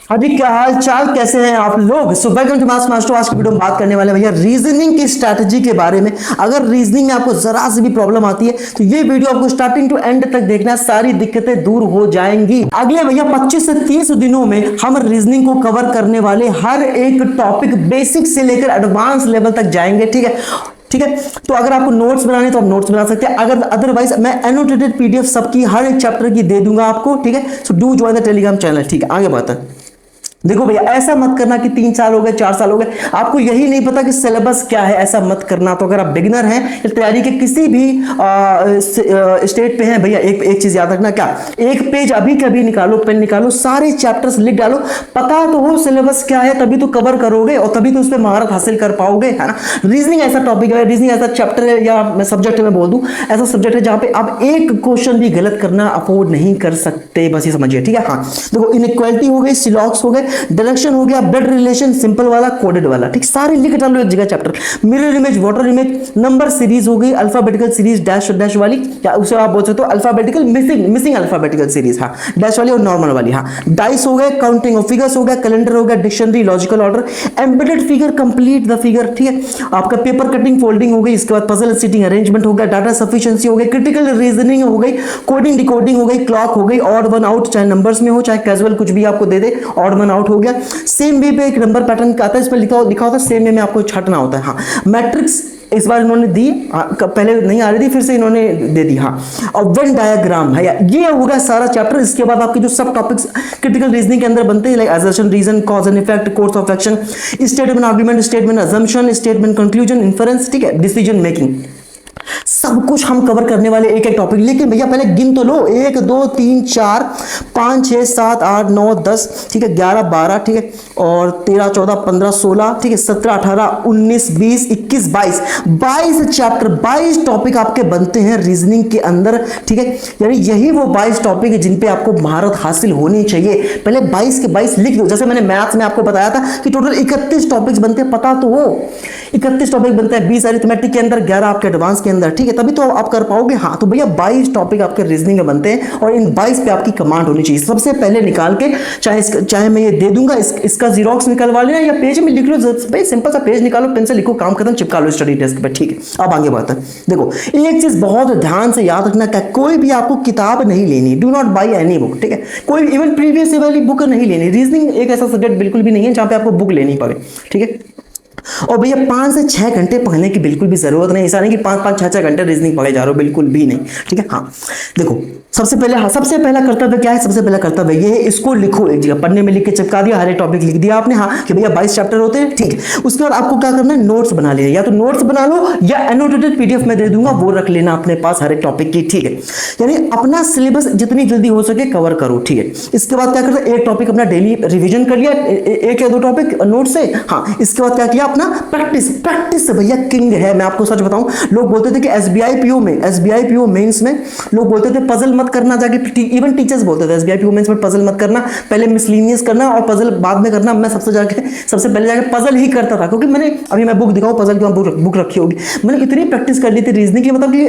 हाँ जी, क्या हाल चाल, कैसे हैं आप लोग। So welcome to mass master. आज की वीडियो में बात करने वाले भैया रीजनिंग की स्ट्रैटेजी के बारे में। अगर रीजनिंग में आपको जरा से भी प्रॉब्लम आती है तो ये वीडियो आपको स्टार्टिंग टू एंड तक देखना, सारी दिक्कतें दूर हो जाएंगी। अगले भैया 25 से 30 दिनों में हम रीजनिंग को कवर करने वाले हर एक टॉपिक बेसिक से लेकर एडवांस लेवल तक जाएंगे। ठीक है। तो अगर आपको नोट्स बनाने तो आप नोट्स बना सकते हैं, अगर अदरवाइज मैं एनोटेटेड पीडीएफ सबकी हर एक चैप्टर की दे दूंगा आपको। ठीक है। So do join the Telegram channel. ठीक है, आगे बात है। देखो भैया, ऐसा मत करना कि 3 साल हो गए 4 साल हो गए आपको यही नहीं पता कि सिलेबस क्या है, ऐसा मत करना। तो अगर आप बिगिनर हैं या तैयारी के किसी भी स्टेट पे हैं भैया, एक चीज याद रखना, क्या एक पेज अभी कभी निकालो, पेन निकालो, सारे चैप्टर्स लिख डालो, पता तो हो सिलेबस क्या है, तभी तो कवर करोगे और तभी तो उस पर महारत हासिल कर पाओगे, है ना। रीजनिंग ऐसा टॉपिक है, रीजनिंग ऐसा चैप्टर है, या मैं सब्जेक्ट में बोल दूं ऐसा सब्जेक्ट है जहां पे आप एक क्वेश्चन भी गलत करना अफोर्ड नहीं कर सकते, बस ये समझिए। ठीक है। हाँ देखो, इनइक्वालिटी हो गई, सिलॉक्स हो गए, डायरेक्शन हो गया, ब्लड रिलेशन, सिंपल वाला, कोडेड वाला, ठीक, सारे लिख डालो एक जगह chapter. Mirror image, water image, number series हो गई, अल्फाबेटिकल सीरीज डैश डैश वाली, या उसे आप बोल सकते हो अल्फाबेटिकल मिसिंग अल्फाबेटिकल सीरीज, हाँ, डैश वाली और नॉर्मल वाली, हाँ, डाइस हो गए, काउंटिंग ऑफ फिगर्स हो गया, कैलेंडर हो गया, dictionary, logical order, embedded figure, complete the figure, ठीक है, आपका पेपर कटिंग, फोल्डिंग हो गई, इसके बाद पजल सीटिंग अरेंजमेंट हो गया, डाटा सफिशिएंसी हो गई, क्रिटिकल रीजनिंग हो गई, कोडिंग डिकोडिंग हो गई, क्लॉक हो गई, ऑड वन आउट, चाहे नंबर्स में हो चाहे कैजुअल कुछ भी आपको दे दे, ऑड वन आउट हो गया। सेम वे पे एक नंबर पैटर्न का आता है, इसमें लिखा होता है, सेम वे में आपको छाटना होता है। हाँ, मैट्रिक्स इस बार इन्होंने दी, पहले नहीं आ रही थी, फिर से इन्होंने दे दी। हाँ, और वेन डायग्राम है, ये होगा सारा चैप्टर। इसके बाद आपके जो सब टॉपिक्स क्रिटिकल रीजनिंग के अंदर बनते हैं, like assertion, reason, cause and effect, course of action, statement argument, statement assumption, statement conclusion, inference, ठीक है, डिसीजन मेकिंग, सब कुछ हम कवर करने वाले एक एक टॉपिक। लेकिन भैया पहले गिन तो लो, 1 2 3 4 5 6 7 8 9 10, ठीक है, 11 12, ठीक है, और 13 14 15 16, ठीक है, 17 18 19 20 21 22 चैप्टर, 22 टॉपिक आपके बनते हैं रीजनिंग के अंदर। ठीक है, यानी यही वो 22 टॉपिक है जिन पे आपको महारत हासिल होनी चाहिए। पहले 22 के 22 लिख दो। जैसे मैंने मैथ्स में आपको बताया था कि टोटल 31 टॉपिक्स बनते हैं, पता तो हो 31 टॉपिक बनते हैं, 20 अरिथमेटिक के अंदर, 11 आपके एडवांस के अंदर, ठीक है, तभी तो आप कर पाओगे। हाँ, तो भैया 22 टॉपिक आपके रीजनिंग में बनते हैं और इन 22 पे आपकी कमांड होनी चाहिए। सबसे पहले निकाल के, चाहे मैं ये दे दूंगा, इसका जीरोक्स निकलवा लेना या पेज में लिख लो, भाई सिंपल सा पेज निकालो, पेन से लिखो, काम खत्म, चिपका लो स्टडी डेस्क पे। ठीक है, अब आगे बात है। देखो, एक चीज बहुत ध्यान से याद रखना, क्या कोई भी आपको किताब नहीं लेनी, do not by any book. ठीक है, कोई इवन प्रीवियस वाली बुक नहीं लेनी। रीजनिंग एक ऐसा सब्जेक्ट बिल्कुल भी नहीं है जहां पे आपको बुक लेनी पड़े। ठीक है, और भैया 5 से 6 घंटे पढ़ने की बिल्कुल भी जरूरत नहीं। ऐसा नहीं कि 5 6 घंटे रीजनिंग पढ़े जा रहे हो, बिल्कुल भी नहीं। ठीक है। हाँ देखो, सबसे पहला कर्तव्य क्या है? सबसे पहला कर्तव्य ये है, इसको लिखो एक जगह, पन्ने में लिख के चिपका दिया, हर एक टॉपिक लिख दिया आपने। हाँ, कि भैया 22 चैप्टर होते हैं। ठीक है, उसके बाद आपको क्या करना है, नोट्स बना लेना, या तो नोट्स बना लो या एनोटेटेड पीडीएफ में दे दूंगा, वो रख लेना अपने पास हर एक टॉपिक की। ठीक है, यानी अपना सिलेबस जितनी जल्दी हो सके कवर करो। ठीक है, इसके बाद क्या करना, एक टॉपिक अपना डेली रिविजन कर लिया, एक या 2 टॉपिक नोट से। हाँ, इसके बाद क्या किया, अपना प्रैक्टिस भैया किंग है। मैं आपको सच बताऊं, लोग बोलते थे कि एसबीआई पीओ मेंस में लोग बोलते थे पजल मत करना, जाके इवन टीचर्स बोलते थे एसबीआई पीओ मेंस में पजल मत करना, पहले मिसलिनियस करना और पजल बाद में करना। मैं सबसे पहले जाके पजल ही करता था, क्योंकि मैं बुक दिखाऊं, पजल की बुक रखी होगी, मैंने इतनी प्रैक्टिस कर ली थी रीजनिंग की, मतलब कि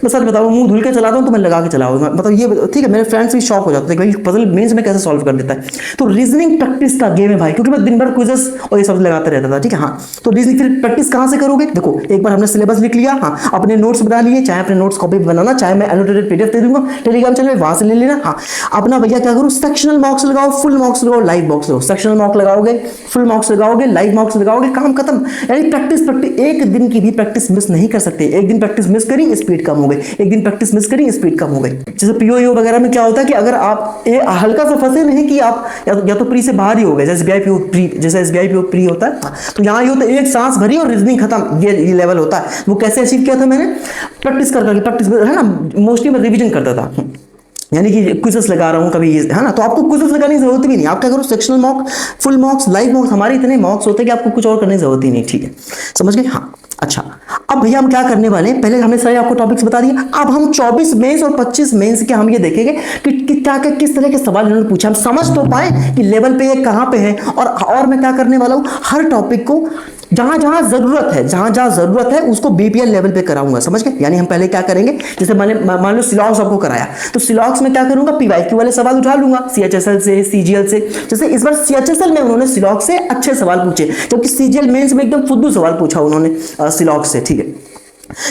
मैं सच बताऊं, मुंह धुल के चलाता हूं तो मैं लगा के चलाऊं, मतलब ये ठीक है। मेरे फ्रेंड्स भी शॉक हो जाते थे भाई पजल मेंस में कैसे सॉल्व कर देता है। तो रीजनिंग प्रैक्टिस का गेम है भाई, क्योंकि मैं दिन भर क्विज़ेस और ये सब लगाता रहता था। ठीक है। हाँ, तो रीजनिंग फिर प्रैक्टिस कहां से करोगे? देखो, एक बार हमने सिलेबस लिख लिया, हाँ, अपने नोट्स बना लिए, चाहे अपने नोट्स कॉपी बनाना, चाहे मैं एनोटेटेड पीडीएफ दे दूंगा टेलीग्राम चैनल वहां से ले लेना। हाँ, अपना भैया क्या करो, सेक्शनल मार्क्स लगाओ, फुल मार्क्स लगाओ, लाइव मार्क्स लगाओ। सेक्शनल मार्क्स लगाओगे, फुल मार्क्स लगाओगे, लाइव मार्क्स लगाओगे, काम खत्म। यानी प्रैक्टिस एक दिन की भी प्रैक्टिस मिस नहीं कर सकते। एक दिन प्रैक्टिस मिस करी, स्पीड कम हो गई, एक दिन प्रैक्टिस मिस करी, स्पीड कम हो गई। जैसे पीओ वगैरह में क्या होता है कि अगर आप हल्का सा फंसे नहीं कि आप या तो प्री से बाहर ही हो गए, जैसे एसबीआई पीओ प्री होता है, तो यहाँ ये होता है, एक सांस भरी और रीजनिंग खत्म, ये लेवल होता है। वो कैसे अचीव किया था मैंने? प्रैक्टिस प्रैक्टिस है ना, मोस्टली मैं रिवीजन करता था, यानी कि क्विज़ेस लगा रहा हूं कभी, ये है ना। तो आपको क्विज़ेस लगाने की जरूरत भी नहीं, आप क्या करो, सेक्शनल मॉक, फुल मॉक्स, लाइव मॉक्स, हमारे इतने मॉक्स होते हैं कि आपको कुछ और करने की जरूरत ही नहीं। ठीक है, समझ गए? हाँ, अच्छा, अब भैया हम क्या करने वाले हैं, पहले हमने सारे आपको टॉपिक्स बता दिए। अब हम 24 मेंस और 25 मेंस के हम ये देखेंगे कि क्या किस तरह के सवाल इन्होंने पूछा, हम समझ तो पाए कि लेवल पे ये कहां पे है। और मैं क्या करने वाला हूं, हर टॉपिक को जहां जहां जरूरत है उसको बीपीएल लेवल पे कराऊंगा, समझ गए। यानी हम पहले क्या करेंगे, जैसे मान लो सिलॉक्स आपको कराया, तो सिलॉक्स में क्या करूंगा, पीवाईक्यू वाले सवाल उठा लूंगा, सीएचएसएल से, सीजीएल से। जैसे इस बार सीएचएसएल में उन्होंने सिलॉक्स से अच्छे सवाल पूछे, जबकि सीजीएल मेंस में एकदम फुद्दू सवाल पूछा उन्होंने सिलॉक्स से, ठीक है।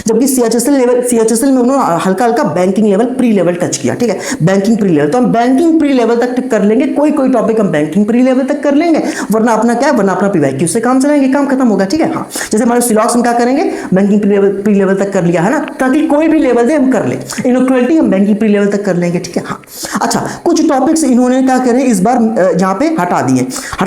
जबकि सीएचएसएल में उन्होंने हल्का हल्का banking level, pre level touch किया, ठीक है, बैंकिंग प्री लेवल। तो हम बैंकिंग प्री लेवल तक कर लेंगे, कोई टॉपिक हम बैंकिंग प्री लेवल तक कर लेंगे, वरना अपना क्या, वरना अपना पीवाईक्यू से काम चलाएंगे, काम खत्म होगा, ठीक है। हाँ, जैसे हमारे सिलॉक्स में क्या करेंगे, बैंकिंग प्री लेवल तक कर लिया है ना, ताकि कोई भी लेवल दे हम कर ले। इनइक्वालिटी हम बैंकिंग प्री लेवल तक कर लेंगे, ठीक है। हाँ, अच्छा, कुछ टॉपिक्स इन्होंने क्या करे इस बार यहाँ पे हटा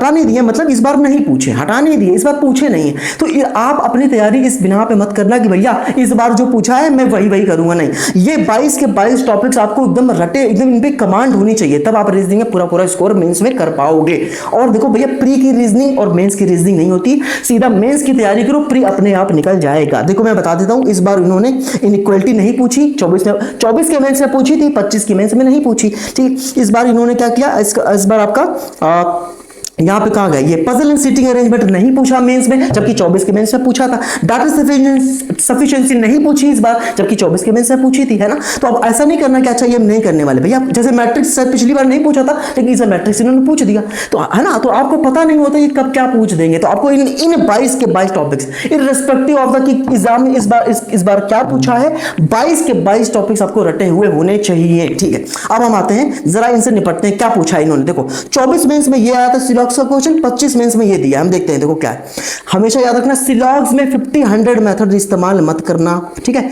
नहीं दिए, मतलब इस बार नहीं पूछे, हटा नहीं दिए, इस बार पूछे नहीं है। तो आप अपनी तैयारी इस बिना पे मत करना कि भैया इस बार जो पूछा है मैं वही करूंगा, नहीं। ये 22 के 22 टॉपिक्स आपको एकदम रटे, एकदम इन पे कमांड होनी चाहिए, तब आप रीजनिंग में पूरा स्कोर मेंस में कर पाओगे। और देखो भैया, प्री की रीजनिंग और मेंस की रीजनिंग नहीं होती, सीधा मेंस की तैयारी करो, प्री अपने आप निकल जाएगा। देखो मैं बता देता हूं, इस बार इन्होंने इनइक्वालिटी नहीं पूछी, 24 के मेंस में पूछी थी, 25 की मेंस में नहीं पूछी, ठीक। इस बार इन्होंने क्या किया, इस बार आपका यहाँ पे कहा गया, ये पजल एंड सीटिंग अरेंजमेंट नहीं पूछा मेंस में, जबकि 24 के मेंस में पूछा था। डाटा सफिशिएंसी नहीं पूछी इस बार, जबकि 24 के मेंस में पूछी थी, है ना। तो अब ऐसा नहीं करना कि अच्छा ये नहीं करने वाले भैया, जैसे मैट्रिक्स सर पिछली बार नहीं पूछा था, लेकिन इस मैट्रिक्स इन्होंने पूछ दिया, तो है ना। तो आपको पता नहीं होता ये कब क्या पूछ देंगे, तो आपको इन 22 के 22 टॉपिक्स इररिस्पेक्टिव ऑफ द कि एग्जाम में इस बार क्या पूछा है, 22 के 22 टॉपिक्स आपको रटे हुए होने चाहिए, ठीक है। अब हम आते हैं जरा इनसे निपटते हैं, क्या पूछा है इन्होंने। देखो 24 मेंस में ये आया था सिलॉक्स का क्वेश्चन, 25 मेंस में ये दिया, हम देखते हैं। देखो क्या है, हमेशा याद रखना, सिलॉक्स में 50-100 मेथड इस्तेमाल मत करना, ठीक है।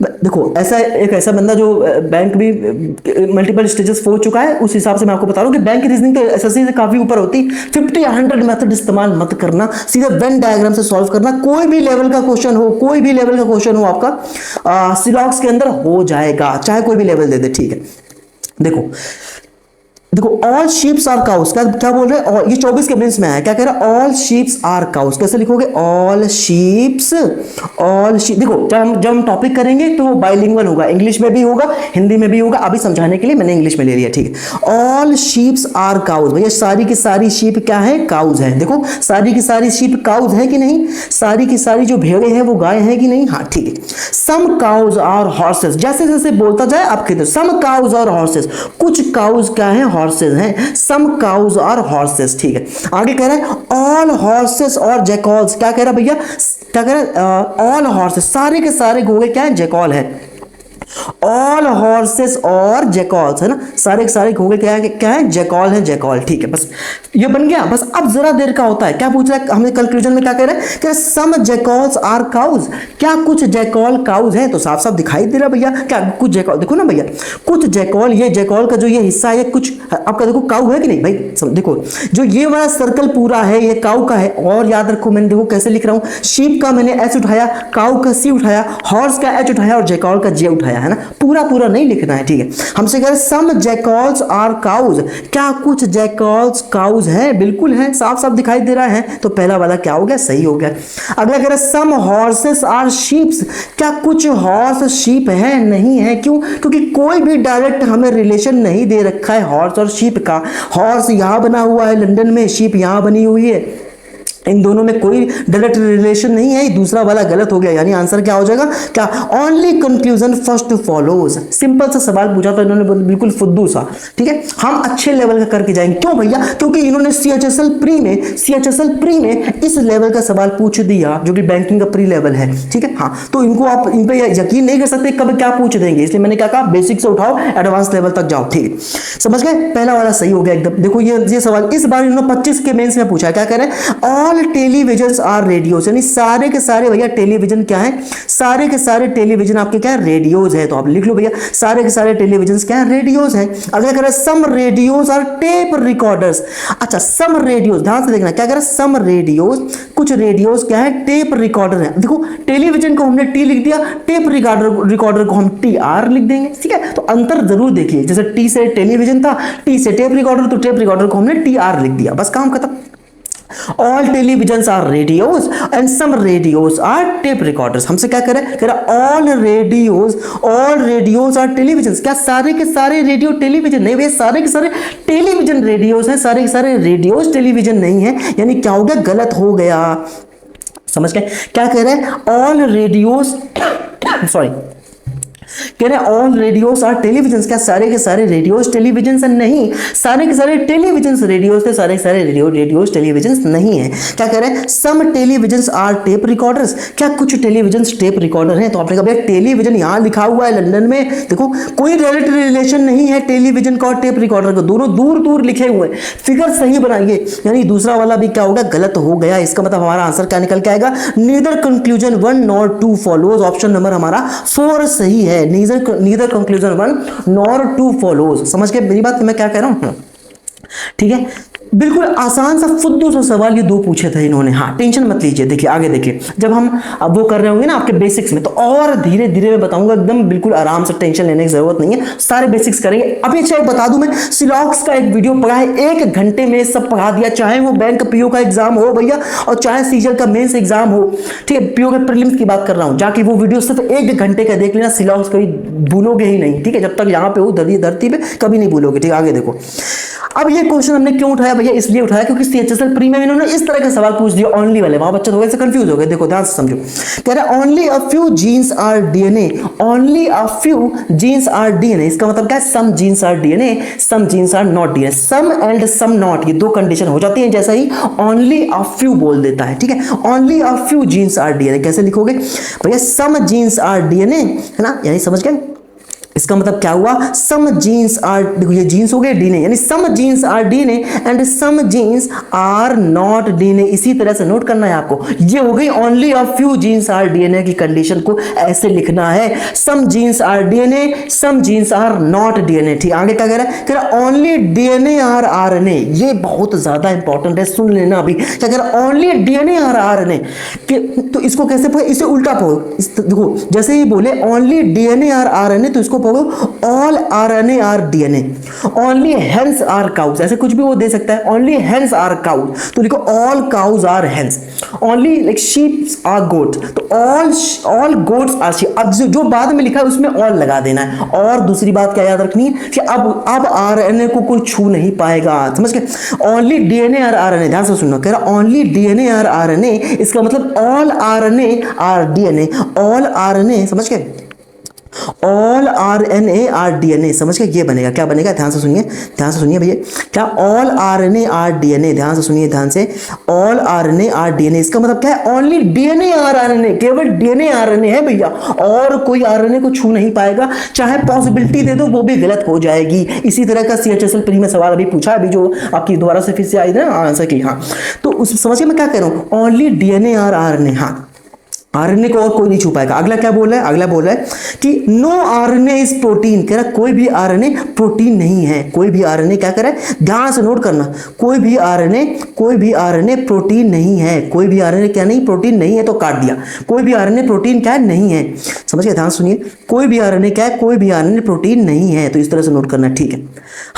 देखो ऐसा बंदा जो बैंक भी मल्टीपल स्टेजेस हो चुका है, उस हिसाब से मैं आपको बता रहा हूं कि बैंक की रीजनिंग तो एसएससी से काफी ऊपर होती। 50-100 मेथड इस्तेमाल मत करना, सीधा वेन डायग्राम से सॉल्व करना। कोई भी लेवल का क्वेश्चन हो आपका सिलॉक्स के अंदर हो जाएगा, चाहे कोई भी लेवल दे दे, ठीक है। देखो ऑल शीप्स आर काउस, क्या बोल रहे हैं, ये 24 के मेंस में है, क्या कह रहा है, ऑल शीप्स आर काउस। कैसे लिखोगे, ऑल शीप्स। देखो जब हम टॉपिक करेंगे तो वो बाइलिंगुअल होगा, इंग्लिश में भी होगा, हिंदी में भी होगा। अभी समझाने के लिए मैंने इंग्लिश में ले लिया, ठीक है। ऑल शीप्स आर काउस, भैया सारी की सारी शीप क्या है, काउस है। देखो सारी की सारी शीप काउस है कि नहीं, सारी की सारी जो भेड़े हैं वो गाय है कि नहीं, हाँ ठीक है। सम काउस आर हॉर्सेस, जैसे जैसे बोलता जाए आप कहते हो सम काउस और हॉर्सेस, कुछ काउस क्या है, हॉर्सेस हैं, सम काउस आर हॉर्सेस, ठीक है। आगे कह रहा है ऑल हॉर्सेस और जैकॉल्स, क्या कह रहा है भैया, क्या कह रहा है, ऑल हॉर्सेस, सारे के सारे घोड़े क्या है, जैकॉल है। ऑल हॉर्सेस और जैकॉल्स, है ना, सारे के सारे घोड़े क्या है, जैकॉल है, जैकॉल, ठीक है। बस ये बन गया। बस अब जरा देर का होता है, क्या पूछ रहा है हमने कंक्लूजन में, क्या कह रहा है कि सम जैकॉल्स आर काउज, क्या कुछ जैकॉल काउज है, तो साफ साफ दिखाई दे रहा भैया, क्या कुछ जैकॉल, देखो ना भैया कुछ जैकॉल, ये जैकॉल का जो ये हिस्सा है कुछ आपका, देखो काउ है कि नहीं भाई, देखो जो ये वाला सर्कल पूरा है ये काउ का है। और याद रखो मैंने देखो कैसे लिख रहा हूं, शीप का मैंने एच उठाया, काउ का सी उठाया, हॉर्स का एच उठाया और जैकॉल का जे उठाया, है ना, पूरा नहीं लिखना है, ठीक है। हमसे कह रहे सम जैकॉल्स आर काउज, क्या कुछ जैकॉल्स काउज है, बिल्कुल है, साफ साफ दिखाई दे रहा है, तो पहला वाला क्या हो गया, सही हो गया। अगला कह रहे सम हॉर्सेस आर शीप्स, क्या कुछ हॉर्स शीप है, नहीं है, क्यों, क्योंकि कोई भी डायरेक्ट हमें रिलेशन नहीं दे रखा है हॉर्स और शीप का। हॉर्स यहां बना हुआ है लंदन में, शीप यहां बनी हुई है, इन दोनों में कोई डायरेक्ट रिलेशन नहीं है, दूसरा वाला गलत हो गया। यानी आंसर क्या हो जाएगा, क्या, only conclusion first follows. Simple सा सवाल पूछा था इन्होंने, बिल्कुल फुद्दू सा, ठीक है। हम अच्छे लेवल का करके जाएंगे, क्यों भैया, क्योंकि इन्होंने सीएचएसएल प्री में इस लेवल का सवाल पूछ दिया जो कि बैंकिंग का प्री लेवल है, ठीक है। हाँ, तो इनको आप इन पे यकीन नहीं कर सकते कब क्या पूछ देंगे, इसलिए मैंने क्या कहा, बेसिक से उठाओ एडवांस लेवल तक जाओ, ठीक है, समझ गए। पहला वाला सही हो गया एकदम। देखो ये सवाल इस बार इन्होंने 25 के मेंस में पूछा है, क्या कह रहे हैं, ऑल टेलीविजन आर रेडियोज, यानी सारे के सारे भैया टेलीविजन क्या है, सारे के सारे टेलीविजन आपके क्या है, रेडियोज है। तो आप लिख लो भैया सारे के सारे टेलीविजन क्या है, रेडियोज है। अगला कह रहा है some radios are tape recorders. अच्छा, सम रेडियोज, ध्यान से देखना, क्या कह रहा है, सम रेडियोज, कुछ रेडियोज क्या है, टेप रिकॉर्डर है। देखो टेलीविजन को हमने टी लिख दिया, टेप रिकॉर्डर को हम टी आर लिख देंगे, ठीक है। तो अंतर जरूर देखिए, जैसे टी से टेलीविजन था, टी से टेप रिकॉर्डर, तो टेप रिकॉर्डर को हमने टी आर लिख दिया, बस काम खत्म। All televisions are radios and some radios are tape recorders। हमसे क्या करें, कह रहा all radios are televisions। क्या सारे के सारे रेडियो टेलीविजन नहीं, वे सारे के सारे टेलीविजन रेडियोस हैं, सारे के सारे रेडियोस टेलीविजन नहीं है। यानी क्या हो गया, गलत हो गया। समझ गए क्या कह रहे हैं? ऑल रेडियोस सॉरी, कह रहे ऑल रेडियोस आर टेलीविजन। क्या सारे के सारे रेडियोस टेलीविजन नहीं, सारे के सारे टेलीविजन रेडियोस थे, सारे के सारे रेडियोस टेलीविजन नहीं है। क्या कह रहे हैं? सम टेलीविजन आर टेप रिकॉर्डर्स। क्या कुछ टेलीविजन टेप रिकॉर्डर हैं? तो आपने कहा भैया टेलीविजन यहां लिखा हुआ है लंदन में, देखो कोई रिलेटिव रिलेशन नहीं है टेलीविजन का और टेप रिकॉर्डर का, दोनों दूर दूर लिखे हुए हैं। फिगर सही बनाइए, यानी दूसरा वाला भी क्या होगा? गलत हो गया। इसका मतलब हमारा आंसर क्या निकल के आएगा? Neither conclusion 1 nor 2 follows. Option number हमारा 4 सही है। Neither conclusion 1 nor 2 follows. समझ गए मेरी बात? मैं क्या कह रहा हूं? ठीक है, बिल्कुल आसान सा फुद्दू सा सवाल ये दो पूछे थे इन्होंने। हाँ टेंशन मत लीजिए, देखिए आगे देखिए, जब हम अब वो कर रहे होंगे ना आपके बेसिक्स में, तो और धीरे धीरे मैं बताऊंगा, एकदम बिल्कुल आराम से, टेंशन लेने की जरूरत नहीं है, सारे बेसिक्स करेंगे। अभी अच्छा बता दूं, मैं सिलॉक्स का एक वीडियो पढ़ा है, 1 घंटे में सब पढ़ा दिया, चाहे वो बैंक पीओ का एग्जाम हो भैया और चाहे सीजल का मेंस एग्जाम हो। ठीक है, पीओ के प्रीलिम्स की बात कर रहा हूं, जाके वो वीडियो सिर्फ 1 घंटे का देख लेना, सिलॉक्स कभी भूलोगे ही नहीं। ठीक है, जब तक यहां पे हो धरती पे कभी नहीं भूलोगे। ठीक है, आगे देखो। अब ये क्वेश्चन हमने क्यों उठाया भैया? इसलिए उठाया क्योंकि सीएचएसएल प्री में इन्होंने इस तरह के सवाल पूछ दिए ओनली वाले, वहां बच्चे थोड़े से कंफ्यूज हो गए। देखो ध्यान से समझो, कह रहा है only a few genes are DNA, only a few genes are DNA. इसका मतलब क्या है? Some genes are DNA, some genes are not DNA. Some and some not, ये दो कंडीशन हो जाती है जैसा ही ओनली अ फ्यू बोल देता है। ठीक है, only a few genes are DNA कैसे लिखोगे भैया? सम जीन्स आर डीएनए, है ना, यानी समझ गए? इसका मतलब क्या हुआ? सम जीन्स आर, देखो ये जीन्स हो गए डीएनए, यानी some genes are DNA and some genes are not DNA. इसी तरह से नोट करना है आपको। ये हो गई only a few genes are DNA की कंडीशन को ऐसे लिखना है, some genes are DNA, some genes are not DNA. ठीक, आगे क्या कह रहा है? कह रहा ओनली डीएनए आर आरएनए। ये बहुत ज्यादा इंपॉर्टेंट है, सुन लेना अभी। क्या कह रहा? Only DNA are RNA. तो इसको कैसे पढ़ो? इसे उल्टा पढ़ो। देखो जैसे ही बोले ओनली डीएनए आर आरएनए, तो इसको all RNA are DNA, only hens are cows, ऐसे कुछ भी वो दे सकता है। ओनली हेंस आर काउज, तो लिखो all cows are hens. Only like sheeps are goats, तो ऑल गोट्स आर शीप। अब जो बाद में लिखा है उसमें ऑल लगा देना है। और दूसरी बात क्या याद रखनी है कि अब आरएनए को कोई छू नहीं पाएगा। समझ गए? ओनली डीएनए आर आरएनए, ध्यान से सुनो, कह रहा ओनली डीएनए आर आरएनए, इसका मतलब all RNA are DNA, all RNA, समझ गए? ऑल आरएनए आर डीएनए, समझ गए? ये बनेगा, क्या बनेगा? ध्यान से सुनिए, ध्यान से सुनिए भैया, क्या ऑल आरएनए आर डीएनए, ध्यान से सुनिए, ध्यान से, ऑल आरएनए आर डीएनए। इसका मतलब क्या है? ओनली डीएनए आर आरएनए, केवल डीएनए आरएनए है भैया, और कोई आरएनए को छू नहीं पाएगा। चाहे पॉसिबिलिटी दे दो वो भी गलत हो जाएगी। इसी तरह का सीएचएसएल प्री में सवाल अभी पूछा, अभी जो आपकी दोबारा से फिर से आई ना आंसर की। हाँ, तो उस समझिए मैं क्या कह रहा हूं? ओनली डीएनए आर आरएनए, हाँ, आरएनए को और कोई नहीं छू पाएगा। अगला क्या बोल रहा है? अगला बोल रहा है कि नो आरएनए इज प्रोटीन। कह रहा कोई भी आरएनए प्रोटीन नहीं है। कोई भी आरएनए, क्या कर रहा है? ध्यान से नोट करना, कोई भी आरएनए प्रोटीन नहीं है। कोई भी आरएनए क्या नहीं? प्रोटीन नहीं है, तो काट दिया। कोई भी आरएनए प्रोटीन क्या नहीं है, समझ गए? ध्यान सुनिए, कोई भी आरएनए क्या है? कोई भी आरएनए प्रोटीन नहीं है, तो इस तरह से नोट करना। ठीक है,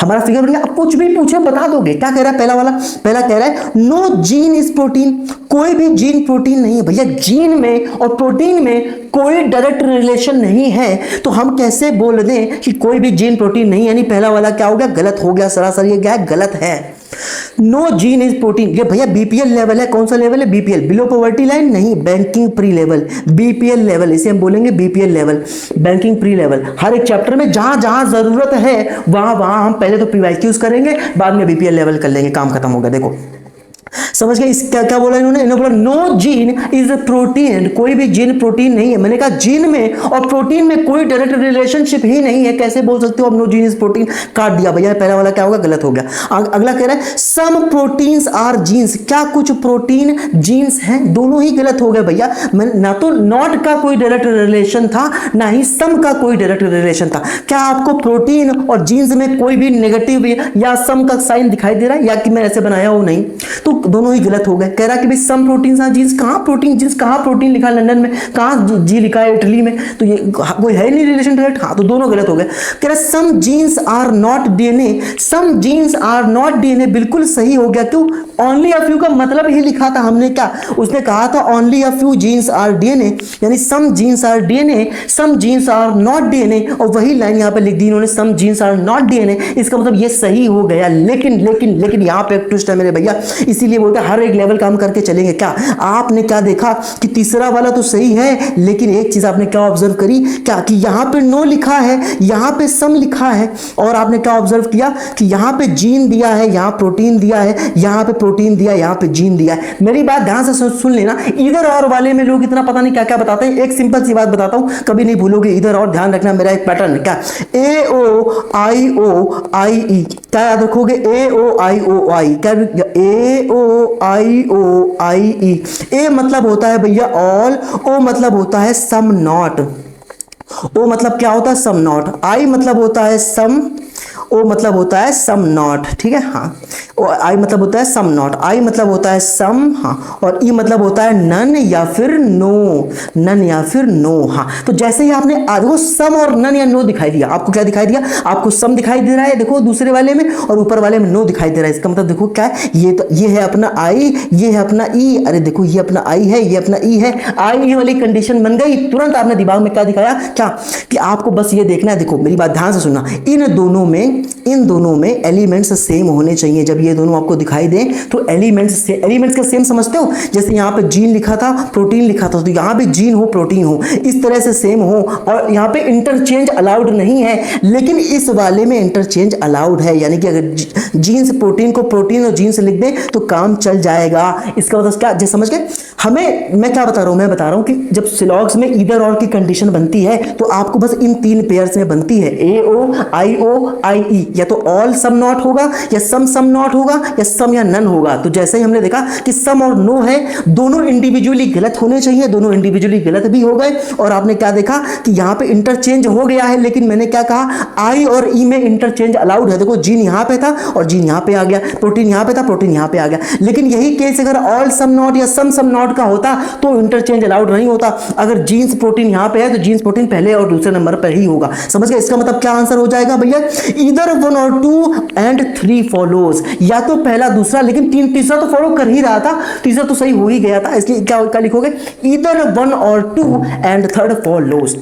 हमारा फिगर बन गया। अब कुछ भी पूछे बता दोगे। क्या कह रहा है पहला वाला? पहला कह रहा है नो जीन इज प्रोटीन, कोई भी जीन प्रोटीन नहीं है। भैया जीन में और प्रोटीन में कोई डायरेक्ट रिलेशन नहीं है, तो हम कैसे बोल दें कि कोई भी जीन प्रोटीन नहीं? यानी पहला वाला क्या हो गया? गलत हो गया सरासर। ये क्या है? गलत है। नो जीन इज प्रोटीन, ये भैया बीपीएल लेवल है। कौन सा लेवल है? बीपीएल, बिलो पॉवर्टी लाइन नहीं, banking pre level, BPL level, इसे हम बोलेंगे BPL level, banking pre level. हर एक चैप्टर में जहां जहां जरूरत है वहां हम पहले तो पीवाईक्यूज करेंगे, बाद में बीपीएल लेवल कर लेंगे, काम खत्म होगा। देखो समझ गए? क्या क्या बोला इन्होंने? इन्होंने बोला no gene is a protein, कोई भी जीन प्रोटीन नहीं है। मैंने कहा जीन में और प्रोटीन में कोई डायरेक्ट रिलेशनशिप ही नहीं है, कैसे बोल सकते हो अब नो जीन इज प्रोटीन? काट दिया भैया, पहला वाला क्या होगा? गलत हो गया। अगला कह रहा है सम प्रोटीन्स आर जीन्स, क्या कुछ प्रोटीन जीन्स हैं? दोनों ही गलत हो गए भैया। ना तो नॉट का कोई डायरेक्ट रिलेशन था, ना ही सम का कोई डायरेक्ट रिलेशन था। क्या आपको प्रोटीन और जीन्स में कोई भी नेगेटिव या सम का साइन दिखाई दे रहा है, या कि मैं ऐसे बनाया हूं? नहीं, तो दोनों ही गलत हो गए। कह रहा कि भाई सम प्रोटीन आर जीन्स, कहां प्रोटीन जीन्स, कहां प्रोटीन लिखा है लंदन में, कहां जी लिखा है इटली में, तो ये कोई है नहीं रिलेशन डायरेक्ट। हाँ, तो दोनों गलत हो गए। कह रहा some genes are not DNA, some genes are not DNA, बिल्कुल सही हो गया। क्यों? ओनली अ फ्यू का मतलब ही लिखा था हमने। क्या उसने कहा था? Only a few genes are DNA, यानी some genes are DNA, some genes are not DNA, और वही लाइन यहां पे लिख दी इन्होंने, some genes are not DNA. इसका मतलब ये सही हो गया। लेकिन लेकिन लेकिन यहां पे एक ट्विस्ट है मेरे भैया, इसीलिए बोलते बोलते हैं हर एक लेवल काम करके चलेंगे। क्या आपने क्या देखा कि तीसरा वाला तो सही है, लेकिन एक चीज आपने क्या ऑब्जर्व करी क्या कि यहाँ पे नो लिखा है, यहाँ पे सम लिखा है, और आपने क्या ऑब्जर्व किया कि यहाँ पे जीन दिया है, यहाँ प्रोटीन दिया है, यहाँ पे प्रोटीन दिया है, यहाँ पे जीन दिया है। मेरी बात ध्यान से सुन लेना, इधर और वाले में लोग इतना पता नहीं क्या क्या बताते हैं। एक सिंपल सी बात बताता हूं, कभी नहीं भूलोगे, इधर और ध्यान रखना, मेरा एक पैटर्न क्या AOIOIE, क्या याद रखोगे? AOIOI, क्या AOIOIE। ए मतलब होता है भैया ऑल, ओ मतलब होता है सम नॉट, ओ मतलब क्या होता है? Some not. आई मतलब होता है सम, ओ मतलब होता है सम नॉट, ठीक है। हाँ, आई मतलब होता है सम नॉट, आई मतलब होता है सम, हाँ, और ई मतलब होता है नन या फिर नो, नन या फिर नो। हाँ, तो जैसे ही आपने देखो सम और नन या नो दिखाई दिया, आपको क्या दिखाई दिया? आपको सम दिखाई दे रहा है देखो दूसरे वाले में, और ऊपर वाले में नो दिखाई दे रहा है। इसका मतलब देखो क्या है, ये तो ये है अपना आई, ये है अपना ई, अरे देखो ये अपना आई है, ये अपना ई है, आई ई वाली कंडीशन बन गई। तुरंत आपने दिमाग में क्या दिखाया? क्या कि आपको बस ये देखना है, देखो मेरी बात ध्यान से सुनना, इन दोनों में एलिमेंट्स सेम होने चाहिए। जब ये दोनों आपको दिखाई दें तो एलिमेंट्स का सेम समझते हो, जैसे यहाँ पे जीन लिखा था, प्रोटीन लिखा था, तो यहाँ पे जीन हो प्रोटीन हो, इस तरह से सेम हो। और यहाँ पे इंटरचेंज अलाउड नहीं है, लेकिन इस वाले में इंटरचेंज अलाउड है, यानी कि अगर जीन से प्रोटीन को प्रोटीन और जीन से लिख दें तो काम चल जाएगा। इसका मतलब क्या, जैसे समझ गए? हमें मैं क्या बता रहा हूँ, मैं बता रहा हूँ कि जब सिलॉग्स में ईदर और की कंडीशन बनती है तो आपको बस इन तीन पेयर्स में बनती है, AOIOIE, या तो ऑल सम नॉट होगा, या सम नॉट होगा, या सम या नन होगा। तो जैसे ही हमने देखा कि सम और नो है, दोनों इंडिविजुअली गलत होने चाहिए, दोनों इंडिविजुअली गलत भी हो गए। और आपने क्या देखा कि यहाँ पे इंटरचेंज हो गया है, लेकिन मैंने क्या कहा, आई और ई में इंटरचेंज अलाउड है। देखो जीन यहाँ पे था और जीन यहाँ पे आ गया, प्रोटीन यहाँ पे था, प्रोटीन यहाँ पे आ गया। लेकिन यही केस अगर ऑल सम नॉट या सम नॉट का होता तो इंटरचेंज अलाउड नहीं होता। अगर जीन्स प्रोटीन यहाँ पे है तो जीन्स प्रोटीन पहले और दूसरे नंबर पर ही होगा। समझ गए? इसका मतलब क्या आंसर हो जाएगा भैया? ईदर 1 और 2 एंड 3 फॉलोज, या तो पहला दूसरा, लेकिन तीसरा तो फॉलो कर ही रहा था, तीसरा तो सही हो ही गया था, इसलिए क्या लिखोगे? ईदर 1 और 2 एंड 3 फॉलोज।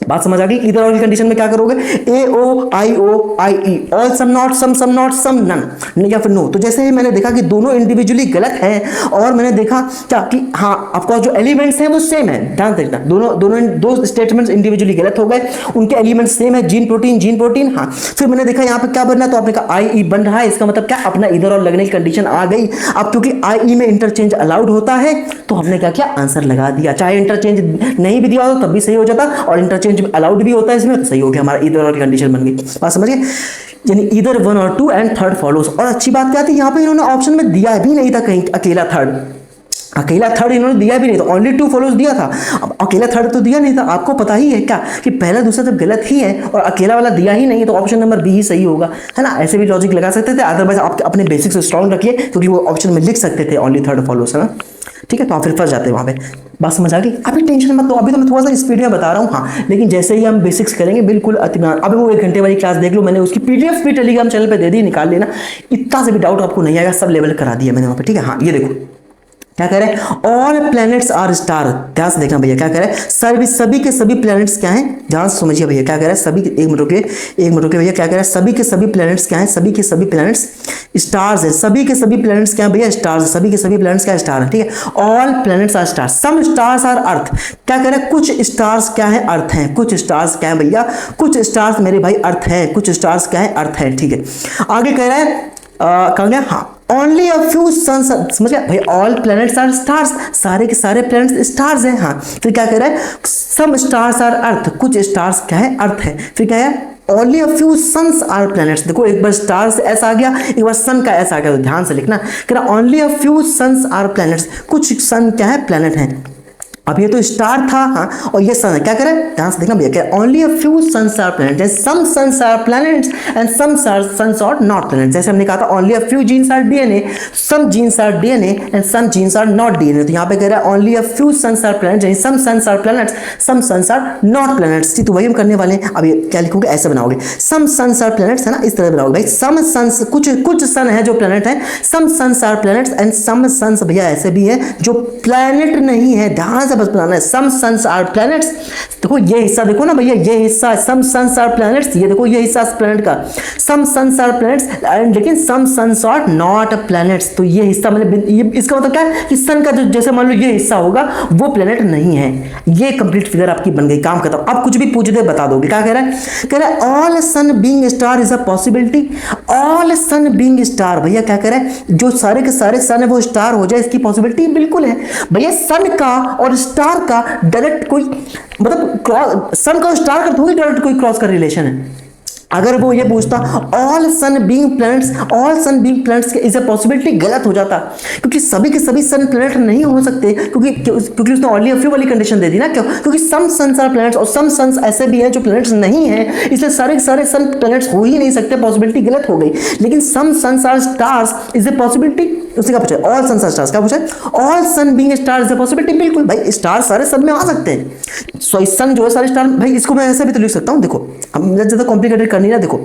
बात समझ आ गई? इधर और की कंडीशन में क्या करोगे? AOIOIE, all some not, some not, some none, या फिर नो। तो जैसे ही मैंने देखा कि दोनों इंडिविजुअली गलत हैं, और मैंने देखा क्या कि हाँ आपका जो एलिमेंट्स हैं वो सेम है, ध्यान रखना, दो स्टेटमेंट्स इंडिविजुअली गलत हो गए, उनके एलिमेंट्स सेम है, जीन प्रोटीन। हाँ, फिर मैंने देखा यहाँ पे क्या बनना है, तो आपने कहा IE बन रहा है। इसका मतलब क्या, अपना इधर और लगने की कंडीशन आ गई। अब क्योंकि IE में इंटरचेंज अलाउड होता है तो हमने क्या किया, आंसर लगा दिया। चाहे इंटरचेंज नहीं भी दिया हो तब भी सही हो जाता, और इंटरचेंज अलाउड भी होता है इसमें, तो सही हो गया, हमारा इधर और कंडीशन बन गई। बात समझ गए? यानी इधर 1 और 2 एंड 3 फॉलोज। और अच्छी बात क्या थी, यहाँ पे इन्होंने ऑप्शन में दिया भी नहीं था कहीं अकेला थर्ड इन्होंने दिया भी नहीं था, ओनली 2 फॉलोज दिया था। अब अकेला थर्ड तो दिया नहीं था। आपको पता ही है क्या कि पहला दूसरा जब गलत ही है और अकेला वाला दिया ही नहीं है तो ऑप्शन नंबर बी ही सही होगा, है ना? ऐसे भी लॉजिक लगा सकते थे, अदरवाइज आप अपने बेसिक्स स्ट्रॉन्ग रखिए, क्योंकि वो ऑप्शन में लिख सकते थे ओनली 3 फॉलोज, है ना? ठीक है, तो आप फिर फंस जाते हैं वहाँ पे। बात समझ आ गई? अभी टेंशन मत लो, अभी तो मैं थोड़ा सा स्पीड में बता रहा हूँ। हाँ, लेकिन जैसे ही हम बेसिक्स करेंगे बिल्कुल अतिमान, अभी वो 1 घंटे वाली क्लास देख लो, मैंने उसकी PDF भी टेलीग्राम चैनल पे दे दी, निकाल लेना। इतना से भी डाउट आपको नहीं आएगा, सब लेवल करा दिया मैंने वहाँ पे, ठीक है। हाँ, ये देखो क्या कह रहे हैं, ऑल प्लैनेट्स आर स्टार। ध्यान से देखना भैया क्या कह रहे हैं, सभी के सभी प्लैनेट्स क्या हैं, ध्यान से समझिए भैया क्या कह रहा है, सभी, एक मिनट रुकिए भैया, क्या कह रहा है, सभी के सभी प्लैनेट्स क्या हैं, सभी के सभी प्लैनेट्स स्टार्स है, सभी के सभी प्लैनेट्स क्या हैं भैया, स्टार्स, सभी के सभी प्लैनेट्स क्या स्टार है, ठीक है। All planets are stars, some stars are earth. क्या कह रहे हैं, कुछ स्टार्स क्या है, अर्थ हैं, कुछ स्टार्स क्या है भैया, कुछ स्टार्स मेरे भाई अर्थ है, कुछ स्टार्स क्या है, अर्थ है, ठीक है। आगे कह रहा है कहा गया, हाँ ओनली अ फ्यू सन्स, समझ गया भाई, ऑल प्लैनेट्स आर स्टार्स, सारे के सारे प्लैनेट्स स्टार्स हैं। हाँ, फिर क्या कह रहा है, सम स्टार्स आर अर्थ, कुछ स्टार्स क्या है, अर्थ है। फिर क्या है, only a few suns are planets. देखो एक बार स्टार्स ऐसा आ गया, एक बार सन का ऐसा आ गया, तो ध्यान से लिखना, कह रहा only a few suns are planets, कुछ सन क्या है, प्लैनेट हैं। अब ये तो स्टार था, हाँ, और ये सन है, क्या करें, ध्यान से देखना भैया, क्या only a few suns are planets, जैसे some suns are planets and some suns are not planets. जैसे हमने कहा था only a few genes are DNA, some genes are DNA and some genes are not DNA। तो यहाँ पे कह रहा है only a few suns are planets, यानी some suns are planets, some suns are not planets. तो वही हम करने वाले हैं। अब ये क्या लिखोगे, ऐसे बनाओगे, सम सन्स आर प्लैनेट्स, है ना, इस तरह बनाओगे भाई, सम सन्स, कुछ सन है जो प्लैनेट है, some suns are planets and some suns भैया ऐसे भी है जो प्लैनेट नहीं है। ध्यान से बस बनाना है। सम सन्स आर प्लैनेट्स, देखो ये हिस्सा देखो ना भैया, ये हिस्सा सम सन्स आर प्लैनेट्स, ये देखो ये हिस्सा प्लैनेट का, सम सन्स आर प्लैनेट्स एंड लेकिन some suns are not planets. तो ये हिस्सा मतलब ये इसका मतलब क्या है कि सन का जो जैसे मान लो ये हिस्सा होगा वो प्लैनेट नहीं है। ये कंप्लीट फिगर आपकी बन गई, काम खत्म। अब कुछ भी पूछ दे बता दोगे। क्या कह रहा है? कह रहा है all sun being star is a possibility. All sun being star, भैया क्या कह रहा है? जो सारे के सारे सन है वो स्टार हो जाए, इसकी पॉसिबिलिटी बिल्कुल है। भैया सन का और स्टार का डायरेक्ट कोई मतलब सन का और स्टार का थोड़ी डायरेक्ट कोई क्रॉस का रिलेशन है। अगर वो ये पूछता all sun being planets, all sun being planets is a possibility, गलत हो जाता, क्योंकि सभी के सभी सन प्लैनेट नहीं हो सकते, क्योंकि उसने ऑनली अ फ्यू वाली कंडीशन दे दी ना। क्यों? क्योंकि सम सन्स आर प्लैनेट्स और सम सन्स ऐसे भी हैं जो प्लैनेट्स नहीं है, इसलिए सारे के सारे सन प्लैनेट्स हो ही नहीं सकते, पॉसिबिलिटी गलत हो गई। लेकिन some suns are stars is a possibility, उसने क्या पूछा? All suns are stars. क्या पूछा? All sun being star is a possibility. बिल्कुल भाई, स्टार सारे सन में आ सकते हैं। सो सन जो है सारे स्टार, भाई इसको मैं ऐसे भी तो लिख सकता हूँ। देखो हम ज्यादा कॉम्प्लिकेटेड करनी ना। देखो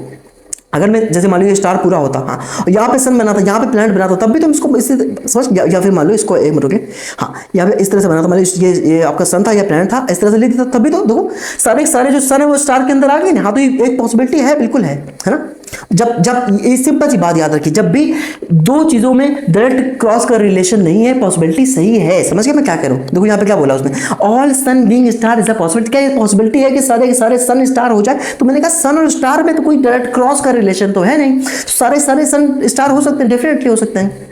अगर मैं जैसे मान लो ये स्टार पूरा होता, हाँ, यहाँ पे सन बना था, यहाँ पे प्लैनेट बना था, तब भी तुम इसको इससे समझ, या फिर मान लो इसको एक मिनट, हाँ यहाँ पे इस तरह से बना था, मान लो ये आपका सन था या प्लैनेट था, इस तरह से लिख देता, तब भी तो देखो सारे सारे जो सन है वो स्टार के अंदर आ गए ना। हाँ तो ये एक पॉसिबिलिटी है, बिल्कुल है ना। जब ये सिंपल सी बात याद रखिए, जब भी दो चीजों में डायरेक्ट क्रॉस का रिलेशन नहीं है, पॉसिबिलिटी सही है। समझ गए मैं क्या कह रहा हूं? देखो यहाँ पे क्या बोला उसने, all sun being star is a possibility. क्या ये पॉसिबिलिटी है कि सारे के सारे सन स्टार हो जाए? तो मैंने कहा सन और स्टार में तो कोई डायरेक्ट क्रॉस का रिलेशन तो है नहीं, तो सारे सारे सन स्टार हो सकते हैं, डेफिनेटली हो सकते हैं।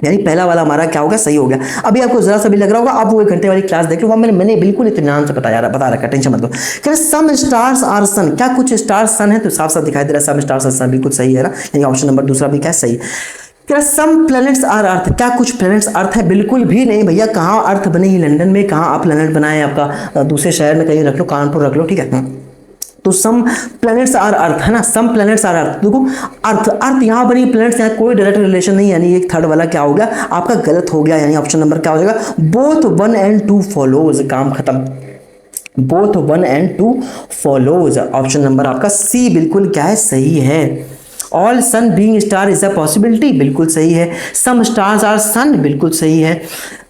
यानी पहला वाला हमारा क्या होगा? सही हो गया। अभी आपको जरा सा भी लग रहा होगा, आप वो 1 घंटे वाली क्लास देख लो, वहां मैंने बिल्कुल इत्मीनान से बता रखा, टेंशन मत लो। कह सम स्टार्स आर सन, क्या कुछ स्टार सन है? तो साफ साफ दिखाई दे रहा है सम स्टार्स आर सन, बिल्कुल सही है ना। यानी ऑप्शन नंबर दूसरा भी क्या सही है। सम प्लैनेट्स आर अर्थ, क्या कुछ प्लैनेट्स अर्थ है? बिल्कुल भी नहीं भैया। कहाँ अर्थ बने ही? लंदन में। कहाँ आप प्लैनेट बनाए? आपका दूसरे शहर में कहीं रख लो, कानपुर रख लो, ठीक है। तो सम प्लैनेट्स आर अर्थ है ना, सम प्लैनेट्स आर अर्थ। देखो अर्थ अर्थ यहाँ बनी, प्लैनेट्स यहाँ कोई डायरेक्ट रिलेशन नहीं, यानी एक थर्ड वाला क्या हो गया आपका? गलत हो गया। यानी ऑप्शन नंबर क्या हो जाएगा? बोथ 1 and 2 फॉलोज, काम खत्म। Both 1 and 2 follows, option number आपका सी बिल्कुल क्या है? सही है। All sun being star is a possibility, बिल्कुल सही है। सम स्टार्स आर सन, बिल्कुल सही है।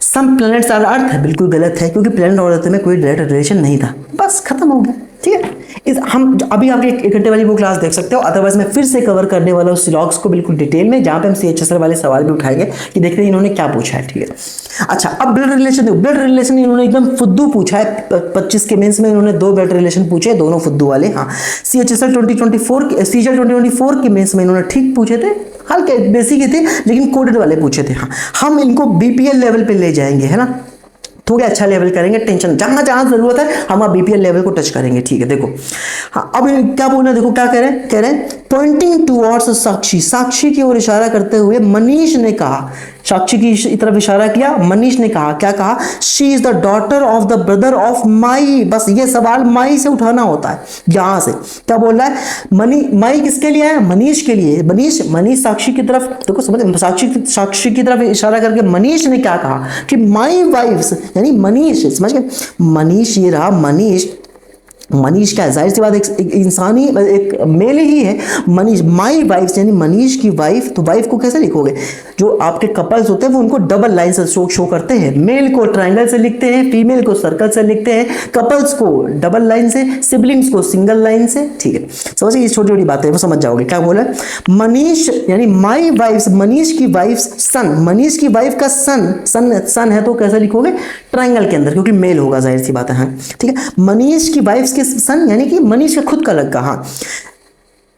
सम प्लैनेट्स आर अर्थ, बिल्कुल गलत है, क्योंकि प्लैनेट और अर्थ में कोई डायरेक्ट रिलेशन नहीं था। बस खत्म हो गया, ठीक है। हम अभी आप 1 घंटे वाली वो क्लास देख सकते हो, अदरवाइज मैं फिर से कवर करने वाला हूँ सिलॉग्स को बिल्कुल डिटेल में, जहाँ पे हम CHSL वाले सवाल भी उठाएंगे कि देखते हैं इन्होंने क्या पूछा है, ठीक है। अच्छा अब ब्लड रिलेशन देखो, ब्लड रिलेशन इन्होंने एकदम फुद्दू पूछा है। 25 के मेंस में इन्होंने 2 ब्लड रिलेशन पूछे, दोनों फुद्दू वाले। हाँ CHSL 2024 के मेंस में इन्होंने ठीक पूछे थे, हल्के बेसिक ही थे, लेकिन कोडेड वाले पूछे थे। हाँ हम इनको BPL लेवल पे ले जाएंगे, है ना, थोड़े अच्छा लेवल करेंगे, टेंशन जहां जहां जरूरत है हम आप BPL लेवल को टच करेंगे, ठीक है। देखो हाँ अब क्या बोलना, देखो क्या कह रहे हैं पॉइंटिंग टुवर्ड्स साक्षी, साक्षी की ओर इशारा करते हुए मनीष ने कहा, साक्षी की तरफ इशारा किया, मनीष ने कहा, क्या कहा? She is the daughter of the brother of माई। बस ये सवाल माई से उठाना होता है, यहां से क्या बोल रहा है? माई किसके लिए है? मनीष के लिए। मनीष साक्षी की तरफ, देखो समझ, साक्षी की तरफ इशारा करके मनीष ने क्या कहा कि माई वाइफ्स, यानी मनीष, समझ गए, मनीष ये रहा, मनीष क्या है? जाहिर सी बात एक इंसानी एक मेल ही है मनीष। माई वाइफ्स यानी मनीष की वाइफ, तो वाइफ को कैसे लिखोगे? जो आपके कपल्स होते हैं वो उनको डबल लाइन से शो करते हैं। मेल को ट्रायंगल से लिखते हैं, फीमेल को सर्कल से लिखते हैं, कपल्स को डबल लाइन से, सिबलिंग्स को सिंगल लाइन से, ठीक है। समझिए ये छोटी छोटी बातें वो समझ जाओगे। क्या बोला? मनीष यानी माई वाइफ्स, मनीष की वाइफ्स सन, मनीष की वाइफ का सन है तो कैसे लिखोगे? ट्रायंगल के अंदर, क्योंकि मेल होगा, जाहिर सी बात है, हाँ ठीक है। मनीष की वाइफ्स के सन यानी कि मनीष का खुद का लड़का, हाँ।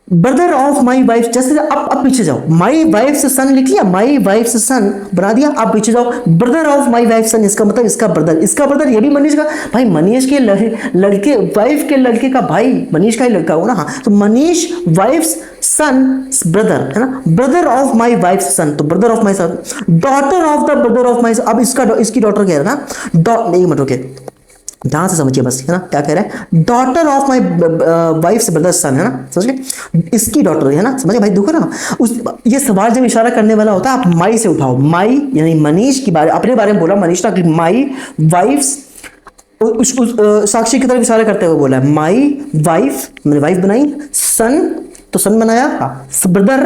ब्रदर ऑफ माई वाइफ, जैसे अब पीछे जाओ, माई वाइफ सन लिख लिया, माई वाइफ सन बना दिया, अब पीछे जाओ, ब्रदर ऑफ माई वाइफ सन, इसका मतलब इसका ब्रदर ये भी मनीष का भाई, मनीष के लड़के, वाइफ के लड़के का भाई मनीष का ही लड़का हो ना, हाँ। तो मनीष वाइफ सन ब्रदर, है ना, brother of my wife son, तो brother of my son, daughter of the brother of my, अब इसकी डॉटर कह रहा ना, नहीं मत रुके, ध्यान से समझिए बस, है ना, क्या कह रहा है? Daughter of my wife brother son, है ना, समझ गए, इसकी डॉटर, है ना, समझे भाई। देखो ना ये सवाल जब इशारा करने वाला होता है, आप माई से उठाओ, माई यानी मनीष की बारे, अपने बारे में बोला मनीष ना, माई वाइफ्स, साक्षी की तरफ इशारा करते हुए बोला है माई वाइफ, मैंने वाइफ बनाई, सन तो सन बनाया, हाँ, ब्रदर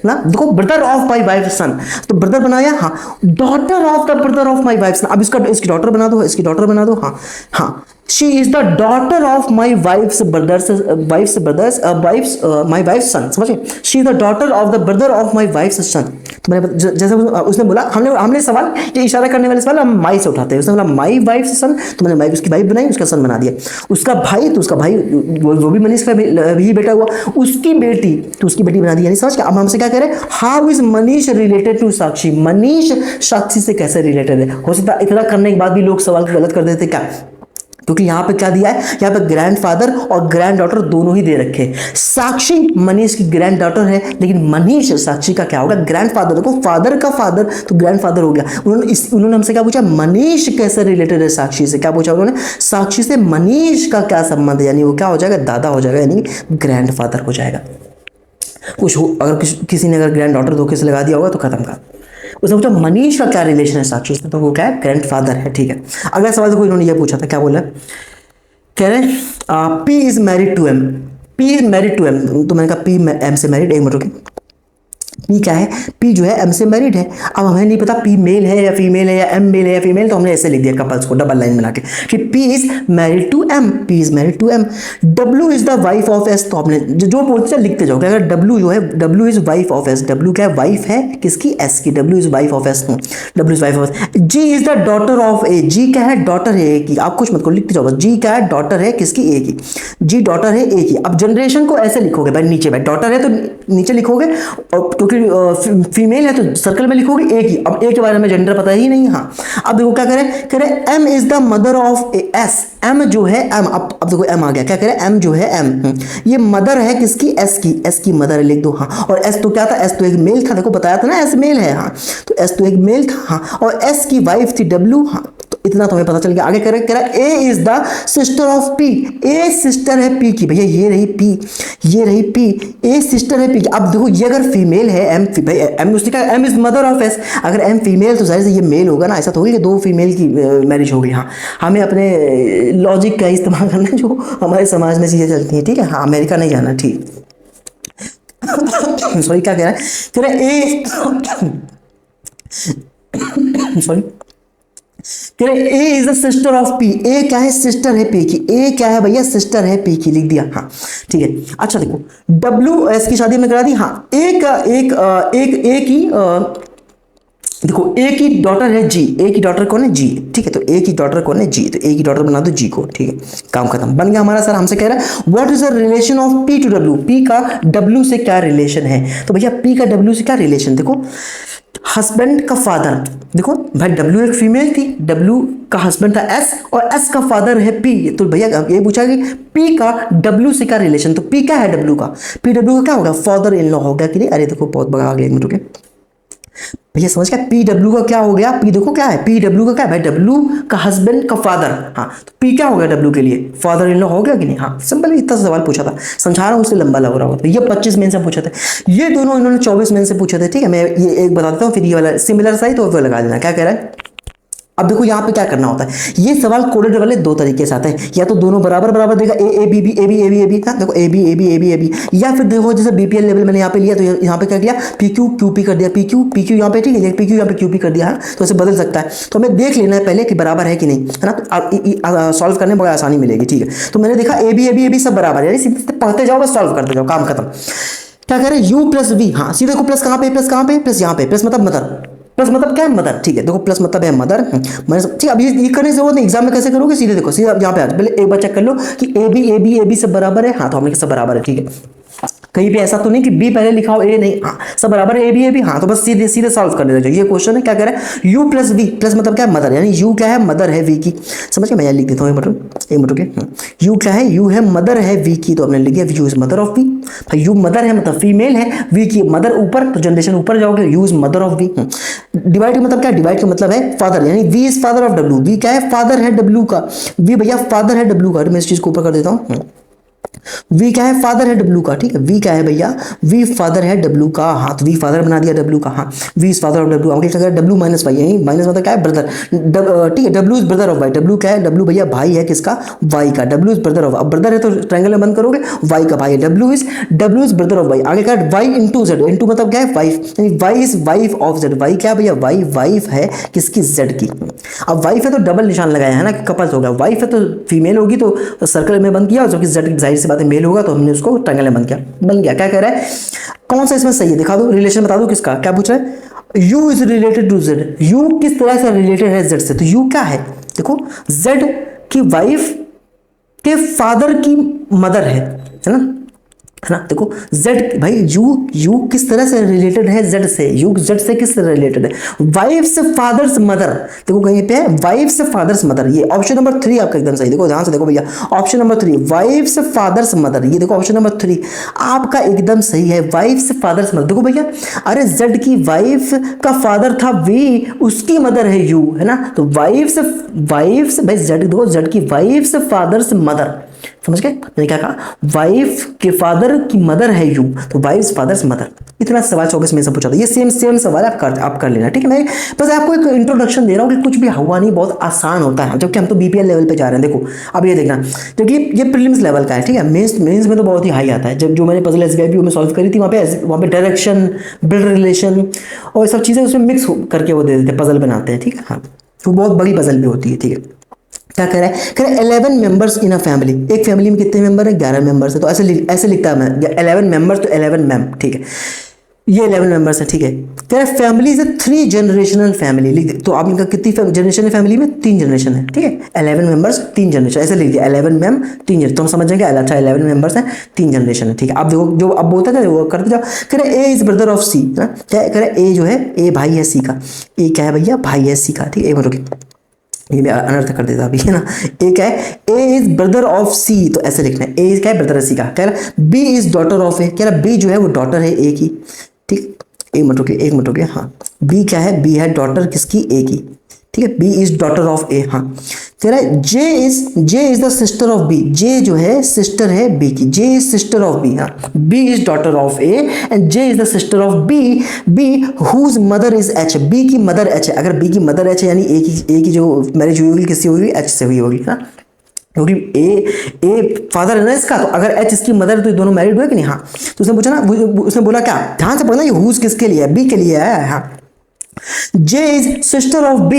ना, देखो brother of my wife son, तो ब्रदर बनाया, हाँ, daughter of the brother of my wife son, अब इसकी डॉटर बना दो, इसकी डॉटर बना दो, हाँ हाँ, she is the daughter of my wife's brother's, my wife son, समझे, she is the daughter of the brother of my wife son. तो मैंने जैसे उसने बोला, हमने सवाल ये इशारा करने वाले सवाल हम माई से उठाते हैं, उसने बोला माई वाइफ सन, तो मैंने वाइफ उसकी वाइफ बनाई, उसका सन बना दिया, उसका भाई तो उसका भाई वो भी मनीष का भी बेटा हुआ, उसकी बेटी तो उसकी बेटी बना दी, यानी समझ के अब हमसे क्या कह रहे हैं, how is Manish related to Sakshi, Manish Sakshi से कैसे रिलेटेड है। हो सकता है इतना करने के बाद भी लोग सवाल गलत कर देते क्या, क्योंकि यहाँ पे क्या दिया है, यहाँ पे ग्रैंडफादर और ग्रैंड डॉटर दोनों ही दे रखे हैं। साक्षी मनीष की ग्रैंड डॉटर है, लेकिन मनीष साक्षी का क्या होगा, ग्रैंडफादर। देखो फादर का फादर तो ग्रैंडफादर हो गया। उन्होंने हमसे क्या पूछा, मनीष कैसे रिलेटेड है साक्षी से, क्या पूछा उन्होंने, साक्षी से मनीष का क्या संबंध है, यानी वो क्या हो जाएगा, दादा हो जाएगा, यानी ग्रैंडफादर हो जाएगा। कुछ हो अगर किसी ने अगर ग्रैंड डॉटर धोखे से लगा दिया होगा तो खत्म का। उसने पूछा मनीष का क्या रिलेशन है साक्षी से, तो वो क्या है, ग्रैंडफादर है, ठीक है। अगला सवाल देखो, इन्होंने ये पूछा था, क्या बोला, कह रहे P is married to M, P is married to M, तो मैंने कहा पी एम से मैरिड, एक मिनट रुकिए, पी क्या है, पी जो है एम से मैरिड है। अब हमें नहीं पता पी मेल है या फीमेल है या एम मेल है या फीमेल, तो हमने ऐसे लिख दिया कपल्स को डबल लाइन बना के कि P is married to M, P is married to M. W is the wife of S, तो आपने जो बोलते हैं लिखते जाओ, अगर डब्ल्यू जो है, W is wife of S, W क्या है, वाइफ है किसकी, एस की, W is wife of S, W is wife of S. G is the daughter of A, G क्या है, डॉटर है ए की, आप कुछ मत को लिखते जाओ, जी क्या है, डॉटर है किसकी, ए की, जी डॉटर है ए की। अब जनरेशन को ऐसे लिखोगे भाई, नीचे भाई डॉटर है तो नीचे लिखोगे, और क्योंकि फीमेल है तो सर्कल में लिखोगे ए की। अब ए के बारे में जेंडर पता ही नहीं, हाँ। अब देखो क्या करें, M is the mother of S, M जो है एम, अब देखो एम आ गया, क्या करें, एम जो है एम, ये मदर है किसकी, एस की, एस की मदर लिख दो, हाँ। और एस तो क्या था, एस तो एक मेल था, देखो बताया था ना एस मेल है, हाँ, तो एस तो एक मेल था, हाँ। और एस की वाइफ थी डब्ल्यू, हाँ, तो इतना तो हमें पता चल गया। आगे कह रहा है A is the sister of P, A sister है पी की, भैया ये रही पी, ये रही पी, ए सिस्टर है पी की। अब देखो ये अगर फीमेल है, एम भाई एम उसने कहा M is mother of S, अगर एम फीमेल तो जाहिर से ये मेल होगा ना, ऐसा तो होगी कि दो फीमेल की मैरिज हो गई, हाँ। हमें अपने लॉजिक का इस्तेमाल करना है, जो हमारे समाज में चीजें चलती हैं, ठीक है, हाँ, अमेरिका नहीं जाना, ठीक। सॉरी क्या कह रहा है A, sorry A is the sister of P, A क्या है, सिस्टर है पी की, ए क्या है भैया, सिस्टर है पी की, लिख दिया, हाँ ठीक है। अच्छा देखो डब्ल्यू एस की शादी में करा दी, हाँ। ए का ए की देखो ए की डॉटर है जी, ए की डॉटर कौन है, जी, ठीक है, तो ए की डॉटर कौन है, जी, तो ए की डॉटर बना दो जी को, ठीक है, काम खत्म, बन गया हमारा। सर हमसे कह रहा है what is the relation of P to W, P का डब्ल्यू से क्या रिलेशन है, तो भैया पी का डब्ल्यू से क्या रिलेशन, देखो हस्बैंड का फादर, देखो भाई डब्ल्यू एक फीमेल थी, डब्ल्यू का हस्बैंड था एस, और एस का फादर है पी, तो भैया ये पूछा कि पी का डब्ल्यू से क्या रिलेशन, तो पी क्या है डब्ल्यू का, पी डब्ल्यू का क्या होगा, फादर इन लॉ हो गया कि नहीं। अरे देखो बहुत बड़ा आ गया, एक मिनट रुके भैया, समझ गया, पी डब्ल्यू का क्या हो गया, पी देखो क्या है, पी डब्ल्यू का क्या है भाई, डब्ल्यू का हस्बैंड का फादर, हाँ, तो पी क्या हो गया डब्ल्यू के लिए, फादर इन लॉ हो गया कि नहीं, हाँ सिंपल, इतना सवाल पूछा था, समझा रहा हूँ, उससे लंबा लग रहा होगा। तो ये 25 में से पूछे थे, ये दोनों इन्होंने 24 में से पूछे थे, ठीक है। मैं ये एक बता देता हूँ, फिर ये वाला सिमिलर सा ही तो वो लगा देना। क्या कह रहा है, अब देखो यहाँ पे क्या करना होता है, ये सवाल कोडेड वाले दो तरीके से आते हैं, या तो दोनों बराबर बराबर देगा, A B B A B A B A B, देखो A B A B A B A B, या फिर देखो जैसे बीपीएल लेवल मैंने यहाँ पे लिया, तो यहाँ पे क्या किया, पी क्यू क्यू पी कर दिया, पी क्यू यहाँ पे, ठीक है, पी क्यू यहाँ पे क्यू पी कर दिया, तो ऐसे बदल सकता है। तो हमें देख लेना है पहले कि बराबर है कि नहीं, है ना, तो सॉल्व करने में बड़ा आसानी मिलेगी, ठीक है। तो मैंने देखा ए बी सब बराबर है, यानी सीधे पढ़ते जाओ बस, सॉल्व करते जाओ, काम खत्म। क्या करें, यू प्लस वी, हाँ सीधे को प्लस कहाँ पे, प्लस कहाँ पे, प्लस यहाँ पे, प्लस मतलब मदर, प्लस मतलब क्या है, मदर, ठीक है, देखो प्लस मतलब है मदर, ठीक है। अब ये करने से वो नहीं, एग्जाम में कैसे करोगे, सीधे देखो, सीधे यहाँ पे पहले एक बार चेक कर लो कि ए बी सब बराबर है, हाँ तो हमने सब बराबर है, ठीक है। कहीं भी ऐसा तो नहीं कि बी पहले लिखा हो ए नहीं, हाँ सब बराबर है, ए बी, हाँ तो बस सीधे सीधे सॉल्व कर देना चाहिए। ये क्वेश्चन है, क्या कह रहा है, यू प्लस वी, प्लस मतलब क्या है, मदर, यानी यू क्या है, मदर है वी की, समझ गया। मैं लिख देता हूँ एक मिनट के, यू क्या है, यू है मदर है वी की, तो हमने लिख दिया U is mother of V. भाई यू मदर है मतलब फीमेल है, वी की मदर ऊपर, तो जनरेशन ऊपर जाओगे, U is mother of V. Divide का मतलब क्या, डिवाइड का मतलब है फादर, यानी V is father of W, V क्या है, फादर है डब्ल्यू का, वी भैया फादर है डब्ल्यू का। मैं इस चीज को ऊपर कर देता हूँ, वी क्या है, फादर है डब्लू का, ठीक है, वी क्या है भैया, वी फादर है डब्लू का, हाँ तो वी फादर बना दिया डब्लू का, हाँ V is father of W, आगे क्या डब्लू माइनस वाई, यही माइनस मतलब क्या है, ब्रदर, ठीक है, W is brother of Y, W क्या है, डब्लू भैया भाई है किसका, वाई का, डब्लू इज ब्रदर ऑफ, अब ब्रदर है तो ट्रायंगल में बंद करोगे, वाई का भाई है, W is brother of Y, आगे क्या है, वाई इंटू जेड, इंटू मतलब क्या है वाइफ, यानी Y is wife of Z, Y क्या भैया, वाई वाइफ है किसकी, जेड की, अब वाइफ है तो डबल निशान लगाया है ना, कपल्स हो गया, वाइफ है तो फीमेल होगी तो सर्कल में बंद किया, जबकि जेड जाहिर सी बात है मेल होगा तो हमने उसको ट्रायंगल में बंद किया, बन गया। क्या कह रहा है, कौन सा इसमें सही है दिखा दो, रिलेशन बता दो किसका, क्या पूछ रहा है, U is related to Z, U किस तरह से रिलेटेड है जेड से, तो यू क्या है, देखो जेड की वाइफ के फादर की मदर है ना, देखो z भाई यू किस तरह से रिलेटेड है z से, यू z से किस तरह रिलेटेड है, वाइफ से फादर्स मदर, देखो कहीं पे है वाइफ से फादर्स मदर, ये ऑप्शन नंबर 3 आपका एकदम सही, देखो ध्यान से देखो भैया, ऑप्शन नंबर 3 वाइफ से फादर्स मदर, ये देखो ऑप्शन नंबर 3 आपका एकदम सही है, वाइफ से फादर्स मदर, देखो भैया अरे z की वाइफ का फादर था वी, उसकी मदर है यू, है ना, तो वाइफ से भाई z, देखो z की वाइफ से फादर्स मदर, समझ गए, मैंने क्या कहा, वाइफ के फादर की मदर है यू, तो वाइफ फादर्स मदर, इतना सवाल 24 में से पूछा था, ये सेम सवाल आप कर लेना, ठीक है, मैं बस आपको एक इंट्रोडक्शन दे रहा हूँ कि कुछ भी हुआ नहीं, बहुत आसान होता है, जबकि हम तो बीपीएल लेवल पे जा रहे हैं, देखो अब ये देखना, क्योंकि ये प्रीलिम्स लेवल का है, ठीक है, मेंस में तो बहुत ही हाई आता है, जब जो मैंने पजल एसबीआई में सॉल्व करी थी वहाँ पे डायरेक्शन, ब्लड रिलेशन और सब चीज़ें उसमें मिक्स करके वो दे देते हैं, पजल बनाते हैं, ठीक है, हाँ तो बहुत बड़ी पजल भी होती है, ठीक है। क्या कह रहा है, कह रहा है 11 मेंबर्स इन अ फैमिली, एक फैमिली में कितने मेंबर है, 11 मेंबर्स है, तो ऐसे लिखता है मैं 11 मेंबर्स तो 11 मैम, ठीक है, ये 11 मेंबर्स है, ठीक है, कह रहा है फैमिली इज 3 जनरेशनल फैमिली, लिख दे, तो आपने कहा कितनी जनरेशन है फैमिली में, 3 जनरेशन है, ठीक है, 11 मेंबर्स 3 जनरेशन, ऐसे लिख दिया 11 मैम 3 जनरेशन, तो हम समझ जाएंगे अच्छा 11 मेंबर्स हैं 3 जनरेशन है, ठीक है, आप देखो जो अब बोलता था वो करते जाओ, कह रहे ए इज ब्रदर ऑफ सी, क्या कह रहे ए जो है ए भाई है सी का, ए क्या है भैया भाई है सी का, ठीक है, एक मिनट ये मैं अनर्थ कर देता अभी, है ना, ए क्या है, ए इज ब्रदर ऑफ सी, तो ऐसे लिखना है, ए क्या है ब्रदर सी का, कह रहा बी इज डॉटर ऑफ ए, कह रहा बी जो है वो डॉटर है ए की, ठीक, एक मिनट हो गया, हाँ बी क्या है, बी है डॉटर किसकी, ए की, ठीक है, B is daughter of A, हाँ कह रहा है J is the sister of B, J जो है सिस्टर है बी की, J is sister of B, हाँ B is daughter of A and J is the sister of B whose mother is H, B की mother H है, अगर B की mother H है यानी ए की जो मैरिज हुई होगी किससे हुई, एच से हुई होगी, हाँ क्योंकि ए फादर है ना इसका, तो अगर एच इसकी मदर तो ये दोनों मैरिड हुए कि नहीं, हाँ तो उसने पूछा ना, उसने बोला क्या, ध्यान से पढ़ना, ये हुज किसके लिए है, बी के लिए है, हाँ J is sister of B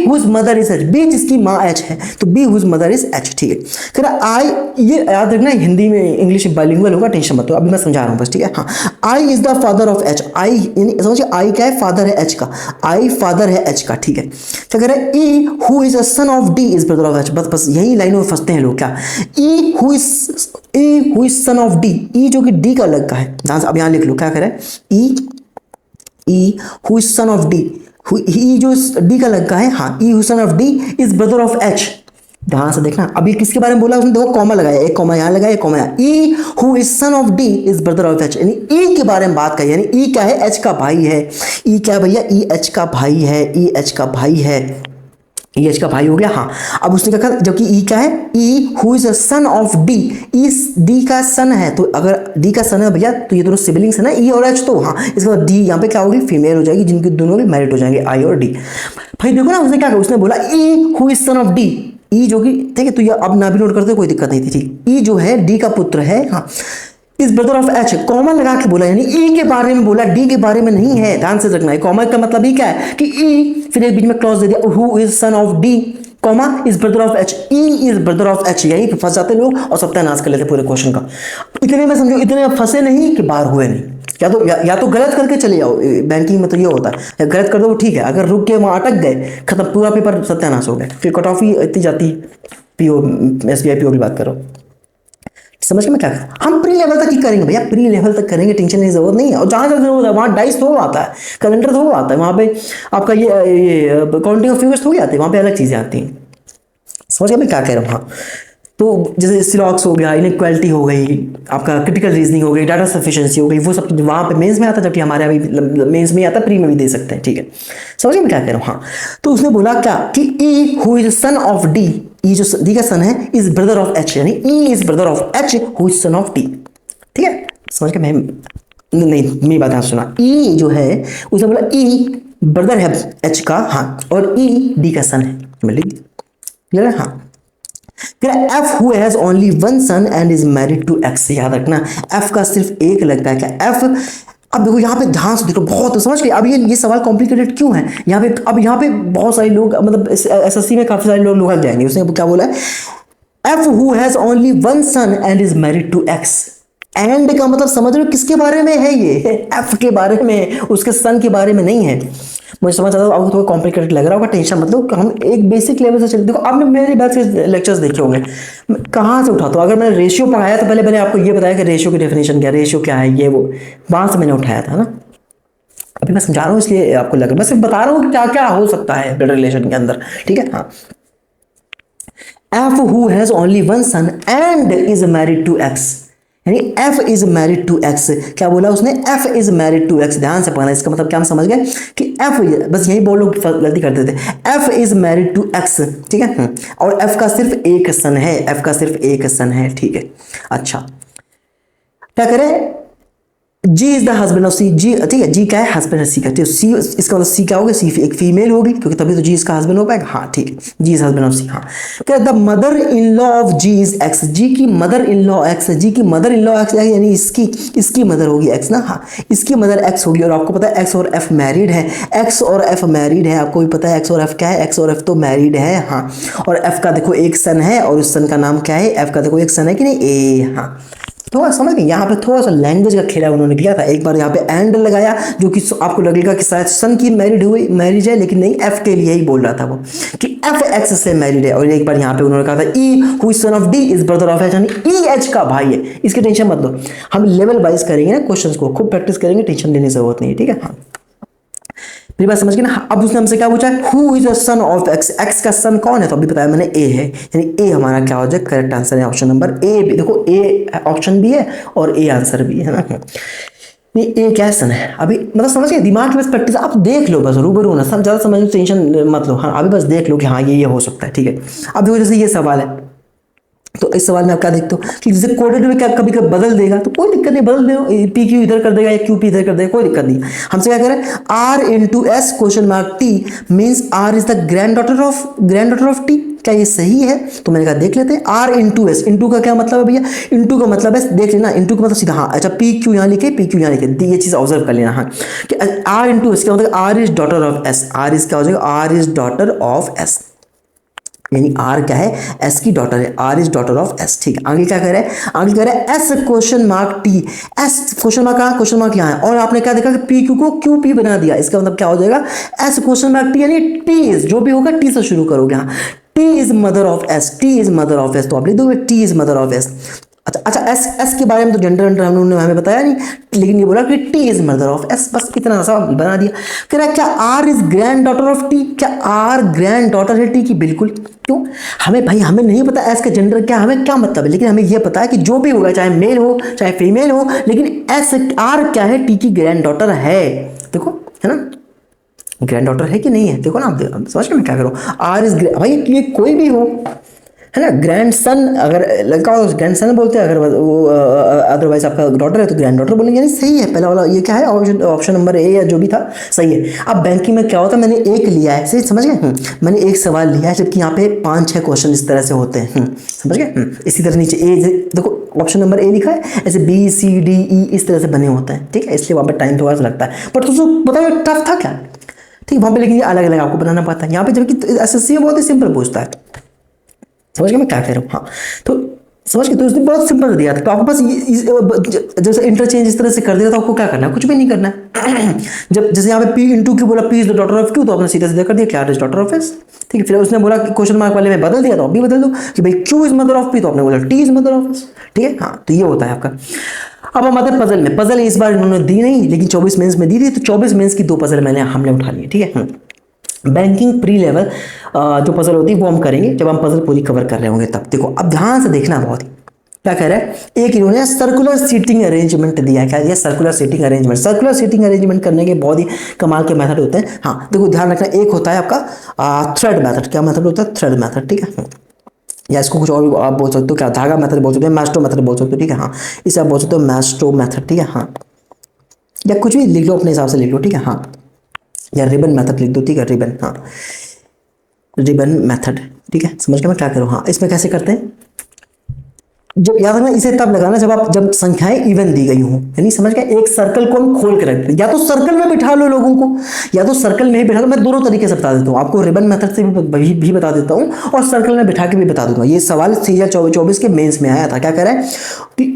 whose mother is H, B जिसकी माँ H है तो B whose mother is H, ठीक है, कह रहा I, ये याद रखना हिंदी में इंग्लिश बाइलिंगुअल होगा, टेंशन मत लो, अभी मैं समझा रहा हूँ बस, ठीक है, हाँ I is the father of H, I समझिए I क्या है, फादर है H का, I फादर है H का, ठीक है, क्या कह रहा है E who is a son of D is brother of H, बस यही लाइनों में फंसते हैं लोग, क्या E who is son of D, E जो कि D का लड़का है, अब यहाँ लिख लो, क्या कह रहा है E who is son of D, E जो D का लड़का है, हाँ E who is son of D is brother of H, ध्यान से देखना, अभी किसके बारे में बोला उसने, देखो कॉमा लगाया, एक कॉमा यहाँ लगाया, एक कॉमा यहाँ, E who is son of D is brother of H, यानी E के बारे में बात करी, यानी E क्या है, H का भाई है, E क्या है भैया, E H का भाई है, E H का भाई है, E H का भाई हो गया, हाँ अब उसने क्या कहा, जबकि E क्या है, E who is a son of D, E D का सन है, तो अगर D का सन है भैया तो ये दोनों सिबलिंग्स है ना, E और H, तो हाँ इसके बाद D यहाँ पे क्या होगी, फीमेल हो जाएगी, जिनके दोनों भी मैरिड हो जाएंगे, I और D। भाई देखो ना उसने क्या कहा, उसने बोला E who is son of D, E जो कि ठीक है, तो ये अब ना भी नोट करते कोई दिक्कत नहीं थी, ठीक, E जो है D का पुत्र है, हाँ इस ब्रदर ऑफ एच, कॉमा लगा के बोला, यानी ई के बारे में बोला, डी के बारे में नहीं है, ध्यान से रखना है, कॉमा का मतलब ही क्या है कि ई, फिर एक बीच में क्लॉज दे दिया, who is son of D, comma is brother of H, E is brother of H, यही फंस जाते लोग और सत्यानाश कर लेते पूरे क्वेश्चन का। इतने में समझो, इतने में फंसे नहीं कि बाहर हुए नहीं, या तो गलत करके चले जाओ, बैंकिंग में तो ये होता है, गलत कर दो ठीक है, अगर रुक के वहाँ अटक गए खत्म, पूरा पेपर सत्यानाश हो गया, फिर कट ऑफ ही इतनी जाती है, पीओ एसबीआई पीओ की बात करो, समझ के मैं क्या कर, हम प्री लेवल तक ही करेंगे भैया, प्री लेवल तक करेंगे, टेंशन की जरूरत नहीं है, और जहाँ तक जरूरत है वहाँ डाइस थोड़ा आता है, कैलेंडर थोड़ा आता है, वहाँ पे आपका ये काउंटिंग ऑफ फिगर्स थोड़ी आती है, वहाँ पे अलग चीज़ें आती हैं, समझ गए मैं क्या कह रहा हूँ, हाँ तो जैसे सिलॉक्स हो गया, इनइक्वालिटी हो गई, आपका क्रिटिकल रीजनिंग हो गई, डाटा सफिशिएंसी हो गई, वो सब वहाँ पे मेंस में आता है, जबकि हमारे अभी मेंस में आता है, प्री में भी दे सकते हैं, ठीक है। समझिए मैं क्या कह रहा हूँ। हाँ, तो उसने बोला क्या कि E who is son of D, E जो डी का सन है, इज ब्रदर ऑफ एच, यानी E is brother of H who is son of D, ठीक है। समझ के मैं नहीं, मेरी बात सुना, ई जो है उसने बोला ई ब्रदर है एच का, हाँ, और ई डी का सन है, क्लियर है। हाँ, फिर F who has only one son and is married to X, याद रखना F का सिर्फ एक लगता है क्या, F। अब देखो यहाँ पे ध्यान से देखो, बहुत समझ गए। अब ये सवाल कॉम्प्लिकेटेड क्यों है यहाँ पे, अब यहाँ पे बहुत सारे लोग, मतलब एसएससी में काफी सारे लोग लग जाएंगे। उसने क्या बोला है, F who has only one son and is married to X, and का मतलब समझ रहे हो किसके बारे में है, ये F के बारे में, उसके सन के बारे में नहीं है। मुझे समझ आता है, आपको थोड़ा कॉम्प्लिकेटेड लग रहा होगा, टेंशन मतलब हम एक बेसिक लेवल से चलते। देखो आपने मेरे बैच के लेक्चर्स देखे होंगे, कहाँ से उठाता हूँ। अगर मैंने रेशियो पढ़ाया तो पहले आपको ये बताया कि रेशियो की डेफिनेशन क्या है, रेशियो क्या है, ये वो वहां से मैंने उठाया था ना। अभी मैं समझा रहा हूँ इसलिए आपको लग रहा है, मैं सिर्फ बता रहा हूँ कि क्या क्या हो सकता है ब्लड रिलेशन के अंदर, ठीक है। हाँ, F who has only one son and is married to X, यानी F is married to X, क्या बोला उसने, F is married to X। ध्यान से पढ़ना, इसका मतलब क्या हम समझ गए कि F, बस यही बोल, लोग गलती कर देते, F is married to X, ठीक है। और F का सिर्फ एक सन है, F का सिर्फ एक सन है, ठीक है। अच्छा, क्या करें, G is the husband of C, G ठीक है, G क्या है, हस्बैंड है सी का, सी इसका मतलब सी क्या होगा, सी एक फीमेल होगी, क्योंकि तभी तो G इसका हस्बैंड हो पाएगा। हाँ ठीक है, G इज हस्बैंड ऑफ सी। हाँ, क्या the mother in law of G is X, G की mother in law X, G की मदर इन लॉ X यानी इसकी मदर होगी X ना। हाँ, इसकी मदर X होगी, और आपको पता है X और F मैरिड है, X और F मैरिड है, आपको भी पता है X और F क्या है, X और F तो मैरिड है। हाँ, और F का देखो एक सन है, और उस सन का नाम क्या है, F का देखो एक सन है कि नहीं, ए। हाँ, थोड़ा समझ गए, यहाँ पे थोड़ा सा लैंग्वेज का खेला उन्होंने किया था। एक बार यहाँ पे एंड लगाया, जो कि आपको लगेगा कि शायद सन की मैरिज है, लेकिन नहीं, एफ के लिए ही बोल रहा था वो कि एफ एक्स से मैरिड है। और एक बार यहाँ पे उन्होंने कहा था ई who is son of D is brother of H, यानी ई एच का भाई है। इसकी टेंशन मत लो, हम लेवल वाइज करेंगे ना क्वेश्चंस को, खूब प्रैक्टिस करेंगे, टेंशन लेने की जरूरत नहीं है, ठीक है। हाँ, मेरी बात समझ गए ना। अब उसने हमसे क्या पूछा, who is the son of x, x का सन कौन है, तो अभी बताया मैंने ए है, यानी ए हमारा क्या हो जाए, करेक्ट आंसर है ऑप्शन नंबर ए। भी देखो ए ऑप्शन भी है और ए आंसर भी है ना। ये क्या सन है, अभी मतलब समझ गए, दिमाग की बस प्रैक्टिस आप देख लो, बस रूबरू ना, सब ज्यादा समझ लो, टेंशन मत लो। हाँ, अभी बस देख लो कि हाँ ये हो सकता है, ठीक है। अब देखो जैसे ये सवाल है, तो इस सवाल में आप क्या देखते हो कि जैसे कोडेड में क्या कभी कभी बदल देगा, तो कोई दिक्कत नहीं, बदल दे, पी क्यू इधर कर देगा या क्यू पी इधर कर देगा, कोई दिक्कत नहीं। हमसे क्या करें, R into S question mark T means R is the granddaughter of T, क्या ये सही है? तो मैंने कहा देख लेते हैं। आर इंटू एस, इंटू का क्या मतलब है भैया, इंटू का मतलब है देख लेना, इंटू का मतलब सीधा, हाँ अच्छा पी क्यू यहाँ लिखे, पी क्यू यहाँ लिखे, ये चीज ऑब्जर्व कर लेना। हाँ, कि आर इंटू एस क्या मतलब R is daughter of S, R is क्या हो जाएगा, R is daughter of S, यानी आर क्या है, एस की डॉटर है, R is daughter of S. ठीक, आगे क्या कह रहे हैं, आगे कह रहे हैं S question mark T, S question mark कहाँ, क्वेश्चन मार्क यहाँ है, और आपने क्या देखा कि पी क्यू को क्यू पी बना दिया, इसका मतलब क्या हो जाएगा, एस क्वेश्चन मार्क टी, यानी टी इज, जो भी होगा टी से शुरू करोगे। हाँ, T is mother of S, T is mother of S, तो आप लिख दोगे T is mother of S. अच्छा एस के बारे में तो जेंडर उन्होंने हमें बताया नहीं, लेकिन ये बोला कि T is mother of S, बस इतना सा बना दिया। कह रहा है क्या R is granddaughter of T, क्या आर ग्रैंड डॉटर है टी की? बिल्कुल। क्यों? हमें भाई हमें नहीं पता एस का जेंडर क्या, हमें क्या मतलब है, लेकिन हमें यह पता है कि जो भी होगा, चाहे मेल हो चाहे फीमेल हो, लेकिन एस आर क्या है, टी की ग्रैंड डॉटर है। देखो है ना, ग्रैंड डॉटर है कि नहीं है, देखो ना आप समझ में क्या करो, आर इज भाई ये कोई भी हो है ना, ग्रैंड सन अगर लड़का हो ग्रैंड सन बोलते हैं, अगर वो अदरवाइज आपका डॉटर है तो ग्रैंड डॉटर बोलेंगे, यानी सही है पहला वाला। ये क्या है, ऑप्शन नंबर ए या जो भी था सही है। अब बैंकिंग में क्या होता है, मैंने एक लिया है, सही समझ गए, मैंने एक सवाल लिया है, जबकि यहाँ पे 5-6 क्वेश्चन इस तरह से होते हैं, समझ गए। इसी तरह नीचे ए देखो ऑप्शन नंबर ए लिखा है, ऐसे बी सी डी ई इस तरह से बने होते हैं, ठीक है, इसलिए वहाँ पर टाइम थोड़ा सा लगता है, बट उसको बताओ टफ था क्या, ठीक वहाँ पे, लेकिन ये अलग अलग आपको बनाना पड़ता है। यहाँ पे जबकि एसएससी बहुत ही सिंपल पूछता है, समझ गया मैं क्या कह रहा हूँ। हाँ, तो समझ गए, तो उसने बहुत सिंपल दिया था, तो आपको बस जैसे इंटरचेंज इस तरह से कर दिया, तो आपको क्या करना है, कुछ भी नहीं करना है। जब जैसे यहाँ पे पी इंटू क्यू बोला, P is the daughter of Q, तो आपने सीधा सीधा कर दिया क्या इज डॉटर ऑफ एस, ठीक है। फिर उसने बोला कि क्वेश्चन मार्क वाले में बदल दिया, तो आप भी बदल दो कि भाई Q is mother of P, तो आपने बोला T is mother of S, ठीक है। हाँ, तो ये होता है आपका। अब हम आते हैं पजल में। पजल इस बार इन्होंने दी नहीं, लेकिन 24 मेंस में दी थी, तो 24 मेंस की 2 पजल हमने उठा लिए, ठीक है। बैंकिंग प्री लेवल जो पजल होती है वो हम करेंगे जब हम पजल पूरी कवर कर रहे होंगे तब। देखो अब ध्यान से देखना बहुत ही, क्या कह रहा है, एक इन्होंने सर्कुलर सीटिंग अरेंजमेंट दिया है। क्या दिया? Circular seating arrangement. Circular seating arrangement करने के बहुत ही कमाल के मेथड होते हैं। हाँ देखो ध्यान रखना, एक होता है आपका थ्रेड मेथड। क्या मेथड होता है? थ्रेड मेथड, ठीक है। या इसको कुछ और भी आप बोल सकते हो, क्या धागा मेथड बोल सकते हो, मैस्ट्रो मेथड बोल सकते हो, ठीक है। हाँ इसे आप बोल सकते हो मैस्ट्रो मेथड, ठीक है। हाँ या कुछ भी लिख लो अपने हिसाब से लिख लो, ठीक है। हाँ या रिबन मेथड लिख दो, ठीक है, रिबन। हाँ रिबन मेथड, ठीक है। समझ गए मैं क्या करूँ? हाँ इसमें कैसे करते हैं, जब याद रखना इसे तब लगाना जब संख्याएं इवन दी गई हों, यानी समझ गए। एक सर्कल को हम खोल के रखते हैं, या तो सर्कल में बिठा लो लोगों को, या तो सर्कल में ही बिठा लो। मैं दोनों तरीके से बता देता हूँ आपको, रिबन मेथड से भी बता देता हूँ और सर्कल में बिठा के भी बता दूंगा। ये सवाल सीरियल 24 के मेंस में आया था। क्या कह रहा है कि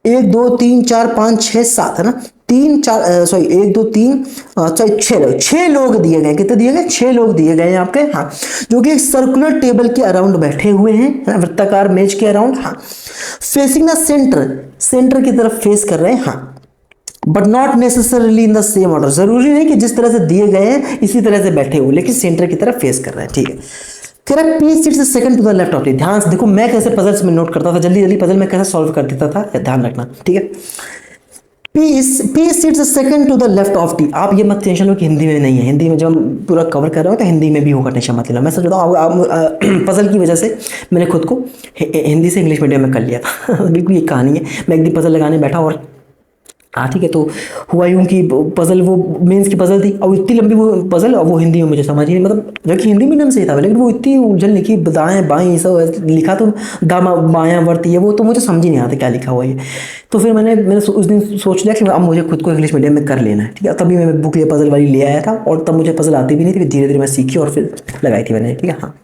1 2 3 4 5 6 7 है ना, 3 4 सॉरी 1 2 3 सॉरी 6 लोग दिए गए। कितने दिए गए? 6 लोग दिए गए हैं आपके। हाँ जो कि एक सर्कुलर टेबल के अराउंड बैठे हुए हैं, वृत्ताकार मेज के अराउंड। हाँ फेसिंग द सेंटर की तरफ फेस कर रहे हैं। हाँ but not necessarily in the same order, जरूरी नहीं कि जिस तरह से दिए गए हैं इसी तरह से बैठे हो, लेकिन सेंटर की तरफ फेस कर रहे हैं, ठीक है। कह रहा है P seats second to the left of T. ध्यान से देखो मैं कैसे पजल्स में नोट करता था, जल्दी जल्दी पजल में कैसे सॉल्व कर देता था, ध्यान रखना, ठीक है। P seats second to the left of T. आप ये मत टेंशन लो कि हिंदी में नहीं है, हिंदी में जब हम पूरा कवर कर रहे हो तो हिंदी में भी होगा, टेंशन मत लेना। मैं सच बताऊँ पजल की वजह से मैंने खुद को हिंदी से इंग्लिश मीडियम में कर लिया था बिल्कुल ये कहानी है। मैं एक दिन पजल लगाने बैठा और हाँ ठीक है, तो हुआ यूं कि पजल वो मेंस की पजल थी और इतनी लंबी वो पजल, और वो हिंदी में मुझे समझ ही नहीं, मतलब जबकि हिंदी मीडियम से ही था, लेकिन वो इतनी उलझन लिखी, दाएं बाएं सब लिखा, तो दामा बायां वर्त ये वो, तो मुझे समझ ही नहीं आता क्या लिखा हुआ ये। तो फिर मैंने उस दिन सोच लिया कि अब मुझे खुद को इंग्लिश मीडियम में कर लेना है, ठीक है। तभी मैं बुक ये पजल वाली ले आया था और तब मुझे पजल आती भी नहीं थी, धीरे धीरे मैं सीखी और फिर लगाई थी मैंने, ठीक है। हाँ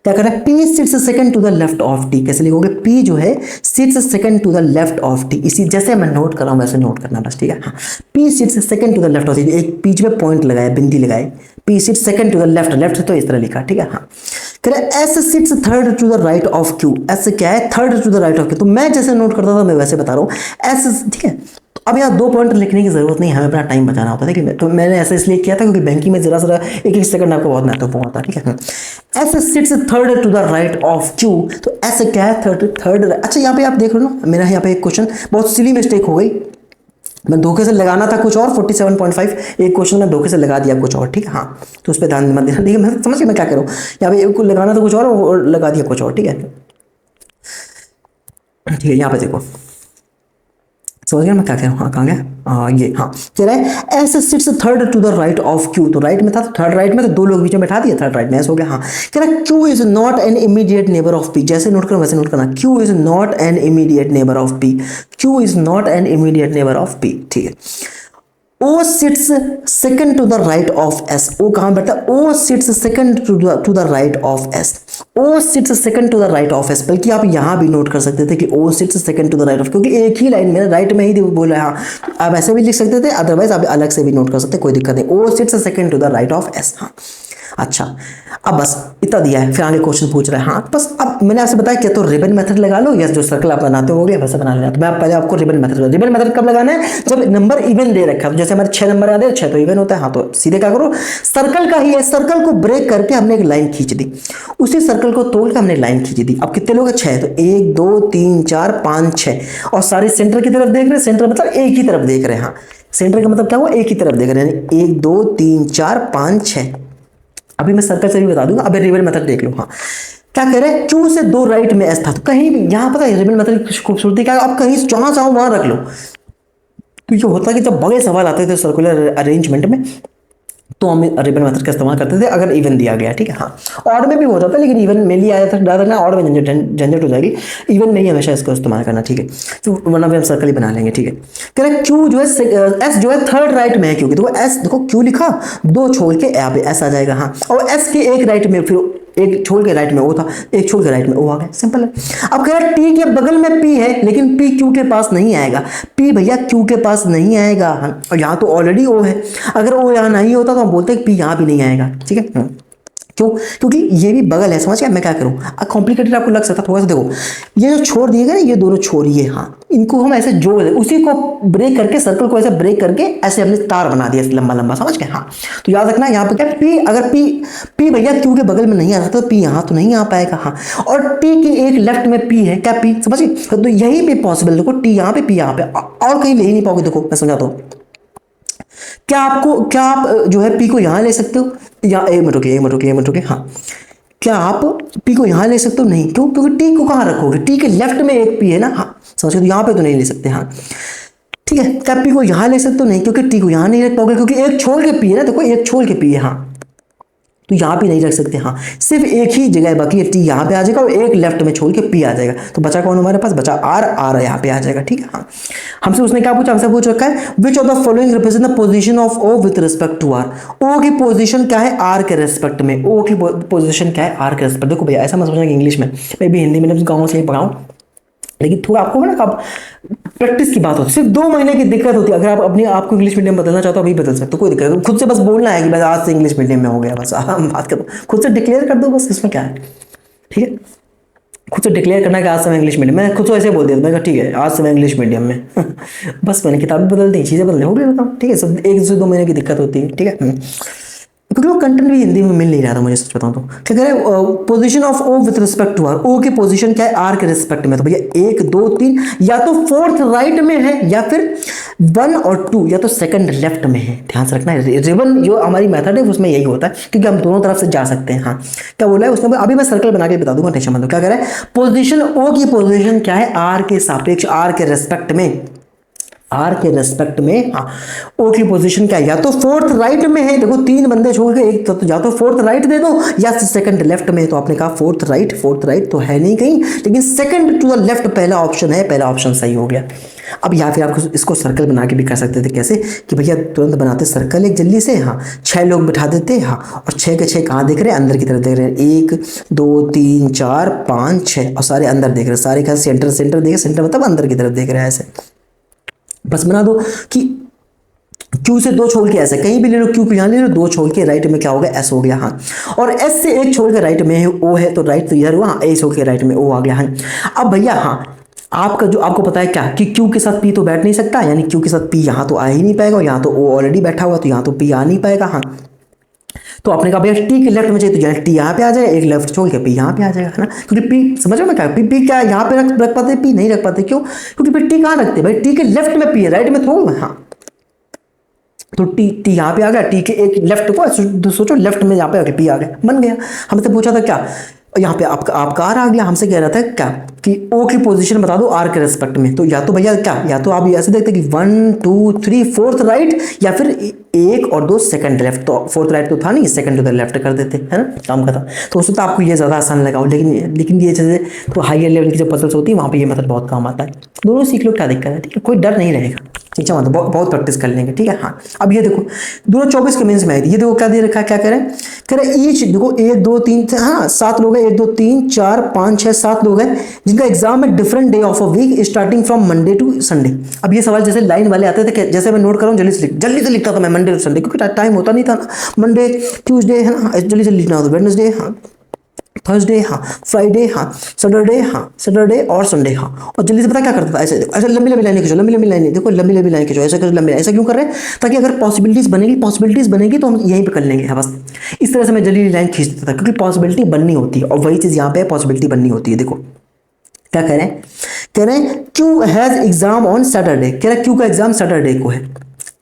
क्या कर रहा है, P sits second to the left of T. कैसे लिखोगे? पी जो है sits second to the left of T, इसी जैसे मैं नोट कर रहा हूं वैसे नोट करना बस, ठीक है। हाँ P sits second to the left of T, एक बीच में पॉइंट लगाया, बिंदी लगाए, P sits second to the left, left से तो इस तरह लिखा, ठीक है। हाँ कह रहा है S sits third to the right of Q. S क्या है? Third to the right of Q. तो मैं जैसे नोट करता था मैं वैसे बता रहा हूँ एस, ठीक है। अब यहाँ 2 पॉइंट लिखने की जरूरत नहीं, हमें अपना टाइम बचाना होता है, ठीक है। तो मैंने ऐसा इसलिए किया था क्योंकि बैंकिंग में जरा जरा एक एक सेकंड आपको बहुत महत्वपूर्ण होता है, ठीक है। S sits third to the right of Q. तो एस क्या है? थर्ड। अच्छा यहाँ पे आप देख रहे हो ना, मेरा यहाँ पे एक क्वेश्चन बहुत सिली मिस्टेक हो गई, मैं धोखे से लगाना था कुछ और, 47.5 एक क्वेश्चन में धोखे से लगा दिया कुछ और, ठीक है। हाँ तो उस पर ध्यान मत देना, ठीक है। मैं समझ गया मैं क्या करूँ, यहाँ पे एक को लगाना था कुछ और लगा दिया कुछ और, ठीक है। ठीक है यहाँ पे देखो, समझ गया मैं क्या कह रहा हूँ। हाँ कहाँ गया? ये हाँ कह रहा है S sits third to the right of Q. तो राइट में था, तो थर्ड राइट में, तो 2 लोग बीच में बैठा दिया, थर्ड राइट में ऐसा हो गया। हाँ कह रहा है Q is not an immediate neighbour of P. जैसे नोट करना वैसे नोट करना, Q is not an immediate neighbour of P, Q is not an immediate neighbour of P, ठीक है। O sits second to the right of S. O कहाँ बैठा? O sits second to the right of S. O sits second to the right of S. बल्कि आप यहाँ भी note कर सकते थे कि O sits second to the right of, क्योंकि एक ही लाइन में राइट में ही बोला है। हाँ आप ऐसे भी लिख सकते थे, अदरवाइज आप अलग से भी नोट कर सकते, कोई दिक्कत नहीं। O sits second to the right of S. हाँ अच्छा अब बस इतना दिया है, फिर आगे क्वेश्चन पूछ रहा है। हाँ बस अब मैंने आपसे बताया क्या, तो रिबन मेथड लगा लो या जो सर्कल आप बनाते हो गया वैसे बना लेना। तो मैं पहले आपको रिबन मेथड कब लगाना है? जब नंबर इवन दे रखा है, जैसे हमारे 6 नंबर आते हैं, 6 तो इवन होता है। हाँ तो सीधे क्या करो, सर्कल का ही है, सर्कल को ब्रेक करके हमने एक लाइन खींच दी, उसी सर्कल को तोड़ के हमने लाइन खींच दी। अब कितने लोग हैं? 6। तो 1 2 3 4 5 6 और सारे सेंटर की तरफ देख रहे हैं। सेंटर मतलब एक ही तरफ देख रहे हैं। हाँ सेंटर का मतलब क्या हुआ? एक ही तरफ देख रहे हैं, यानी 1 2 3 4 5 6। अभी मैं सर्कल से भी बता दूंगा, अभी रिबन मेथड देख लो। हाँ क्या कह रहे हैं, क्यू से 2 राइट में एस था, तो कहीं भी यहाँ पता है रिबन मेथड की खूबसूरती क्या है, आप कहीं जहां चाहो वहां रख लो। तो ये होता है कि जब बड़े सवाल आते थे सर्कुलर अरेंजमेंट में तो हम रिबन मेथड का इस्तेमाल करते थे अगर इवन दिया गया, ठीक है। हाँ ऑड में भी हो जाता है, लेकिन इवन में लिया आया था ज़्यादा ना, ऑड में झंझट हो जाएगी, इवन में ही हमेशा इसको इस्तेमाल करना, ठीक है। तो वरना भी हम सर्कल ही बना लेंगे, ठीक है। कह रहे क्यू जो है एस जो है थर्ड राइट में है, क्योंकि देखो एस, देखो क्यू लिखा, 2 छोड़ के यहाँ पे एस आ जाएगा। हाँ और एस के एक राइट में, फिर एक छोड़ के राइट में ओ था, एक छोड़ के राइट में ओ आ गया, सिंपल है। अब कह रहा है टी के बगल में पी है, लेकिन पी क्यू के पास नहीं आएगा, पी भैया क्यू के पास नहीं आएगा। और यहाँ तो ऑलरेडी ओ है, अगर ओ यहाँ नहीं होता तो हम बोलते हैं पी यहाँ भी नहीं आएगा, ठीक है। क्यों? क्योंकि ये भी बगल है, समझ गया मैं क्या करूँ। कॉम्प्लिकेटेड आपको लग सकता थोड़ा सा। देखो ये जो छोड़ दिए गए, ये दोनों छोर, ये हाँ इनको हम ऐसे जोड़ दें, उसी को ब्रेक करके, सर्कल को ऐसे ब्रेक करके ऐसे हमने तार बना दिया लंबा लंबा, समझ गए। हाँ तो याद रखना यहाँ पे क्या पी, अगर पी भैया क्यू के बगल में नहीं आ सकता तो पी यहाँ तो नहीं आ पाएगा। हाँ और टी की एक लेफ्ट में पी है, क्या पी, समझ गए। तो यही पे पॉसिबल, देखो टी यहाँ पे पी यहाँ पे, और कहीं ले ही नहीं पाओगे। देखो मैं समझाता हूँ, क्या आप जो है पी को यहाँ ले सकते हो, या एक मिनट रुकिए। हाँ क्या आप पी को यहाँ ले सकते हो, नहीं, क्यों, क्योंकि टी को कहाँ रखोगे, टी के लेफ्ट में एक पी है ना। हाँ समझ गए, तो यहाँ पे तो नहीं ले सकते। हाँ ठीक है, क्या पी को यहाँ ले सकते हो, नहीं, क्योंकि टी को यहाँ नहीं रख पाओगे, क्योंकि एक छोड़ के पी है ना, देखो एक छोड़ के पी है। हाँ तो यहाँ पे नहीं रख सकते। हाँ सिर्फ एक ही जगह बाकी है, टी यहाँ पे आ जाएगा और एक लेफ्ट में छोड़ के पी आ जाएगा। तो बचा कौन हमारे पास, बचा आर यहाँ पे आ जाएगा। ठीक है। हाँ हमसे उसने क्या पूछा, हमसे पूछ रखा है which of the following represent the position of O with respect to R. O की पोजीशन क्या है आर के रेस्पेक्ट में, ओ की पोजीशन क्या है आर के रेस्पेक्ट। देखो भैया ऐसा मत समझना कि इंग्लिश में, मैं भी हिंदी में गाँव से ही पढ़ाऊँ, लेकिन थोड़ा आपको ना अब प्रैक्टिस की बात होती है। सिर्फ 2 महीने की दिक्कत होती है, अगर आप अपने आप को इंग्लिश मीडियम बदलना चाहते हो अभी बदल सकते हो, कोई दिक्कत नहीं। खुद से बस बोलना है कि बस आज से इंग्लिश मीडियम में हो गया, बस हम बात कर दो, खुद से डिक्लेयर कर दो, बस इसमें क्या है। ठीक है, खुद से डिक्लेयर करना है कि आज से मैं इंग्लिश मीडियम, मैं खुद से ऐसे बोल दिया, मैं कहा ठीक है आज से मैं इंग्लिश मीडियम में बस मैंने किताबें बदल दी, चीज़ें बदल हो गई। ठीक है, सब 1 से 2 महीने की दिक्कत होती है। ठीक है, क्योंकि वो कंटेंट भी हिंदी में मिल नहीं रहा था मुझे, सच बताऊं तो। क्या कह रहे हैं, position of O with respect to R, O की पोजीशन क्या है आर के रिस्पेक्ट में। तो भैया 1 2 3 या तो फोर्थ राइट में है, या फिर 1 और 2 या तो सेकंड लेफ्ट में है। ध्यान से रखना है, रिबन जो हमारी मेथड है उसमें यही होता है, क्योंकि हम दोनों तरफ से जा सकते हैं। हाँ क्या बोला है उसने, अभी मैं सर्कल बना के बता दूंगा, टेंशन मत लो। क्या कह रहा है, पोजीशन ओ की पोजीशन क्या है आर के सापेक्ष, आर के रेस्पेक्ट में, आर के रेस्पेक्ट में। हाँ ओ की पोजीशन क्या है, या तो फोर्थ राइट में है, देखो 3 बंदे छोड़ के एक तो या तो फोर्थ राइट दे दो या सेकंड लेफ्ट में। तो आपने कहा फोर्थ राइट तो है नहीं कहीं, लेकिन सेकंड टू द लेफ्ट पहला ऑप्शन है, पहला ऑप्शन सही हो गया। अब या फिर आप इसको सर्कल बना के भी कर सकते थे, कैसे कि भैया तुरंत बनाते सर्कल एक जल्दी से। हाँ 6 लोग बिठा देते। हाँ और 6 के 6 कहाँ देख रहे हैं, अंदर की तरफ देख रहे हैं, 1 2 3 4 5 6 और सारे अंदर देख रहे हैं, सारे का सेंटर देख, सेंटर मतलब अंदर की तरफ देख रहे हैं ऐसे। बस बना दो कि Q से 2 छोड़ के ऐसे कहीं भी ले लो, Q पे यहाँ ले लो, 2 छोड़ के राइट में क्या हो गया S हो गया। हाँ और S से 1 छोड़ के राइट में O है, तो राइट तो इधर हुआ, A छोड़ के राइट में O आ गया। हाँ अब भैया हाँ आपका जो आपको पता है क्या कि Q के साथ P तो बैठ नहीं सकता, यानी Q के साथ P यहाँ तो आ ही नहीं पाएगा, और यहाँ तो O ऑलरेडी बैठा हुआ तो यहाँ तो P आ नहीं पाएगा। हाँ तो आपने कहा भैया टी के लेफ्ट में चाहिए, तो यहाँ टी यहाँ पे आ जाएगा, एक लेफ्ट छोड़ के पी यहाँ पे आ जाएगा, है ना। क्योंकि पी समझ रहे हो मैं क्या, पी क्या यहाँ पे रख पाते, पी नहीं रख पाते, क्यों, क्योंकि फिर टी कहाँ रखते भाई, टी के लेफ्ट में पी है, राइट में थोड़ा। हाँ तो टी यहाँ पे आ गया, टी के एक लेफ्ट को सोचो, लेफ्ट में यहाँ पे आके पी आ गया, बन गया। हमसे पूछा था क्या, यहाँ पे आपका आर आ गया, हमसे कह रहा था क्या कि ओ की पोजीशन बता दो आर के रेस्पेक्ट में। तो या तो भैया क्या, या तो आप ऐसे देखते कि 1 2 3 फोर्थ राइट, या फिर 1 और 2 सेकंड लेफ्ट। तो फोर्थ राइट तो था नहीं, सेकंड टू द लेफ्ट कर देते, है ना, काम खत्म। तो उससे तो आपको ये ज़्यादा आसान लगा, लेकिन ये चीज़ें तो हायर लेवल की जो पजल्स होती है वहाँ पे ये मेथड बहुत काम आता है। दोनों सीख लो, क्या दिक्कत है। ठीक है, कोई डर नहीं रहेगा, ठीक है, मतलब बहुत प्रैक्टिस कर लेंगे। ठीक है। हाँ अब ये देखो दोनों 24 के मीन्स में आई थी, ये देखो क्या दे रखा है, क्या कह रहे हैं ईच, देखो 1 2 3 हाँ 7 लोग हैं, 1 2 3 4 5 6 7 लोग हैं जिनका एग्जाम है different day of a week starting from Monday to Sunday. अब ये सवाल जैसे लाइन वाले आते थे, जैसे मैं नोट कर रहा हूँ जल्दी से लिखता था मैं मंडे टू संडे, क्योंकि टाइम होता नहीं था ना, मंडे ट्यूसडे है ना, जल्दी से लिखना होता, वेडनेसडे हाँ, थर्सडे हाँ, फ्राइडे हाँ, सैटरडे और संडे हाँ। और जल्दी से पता क्या करता था, ऐसे लंबी लाइन खींचो, लंबी लाइन देखो, लंबी लाइन खींचो, ऐसा करो लंबी, ऐसा क्यों कर रहे हैं, ताकि अगर पॉसिबिलिटीज बनेगी तो हम यहीं पे कर लेंगे। हाँ बस इस तरह से मैं जल्दी लाइन खींच देता था, क्योंकि पॉसिबिलिटी बननी होती है, और वही चीज़ यहाँ पे पॉसिबिलिटी बननी होती है। देखो क्या कह रहे हैं Q has exam on Saturday, कह रहे हैं क्यू का एग्जाम सैटरडे को है।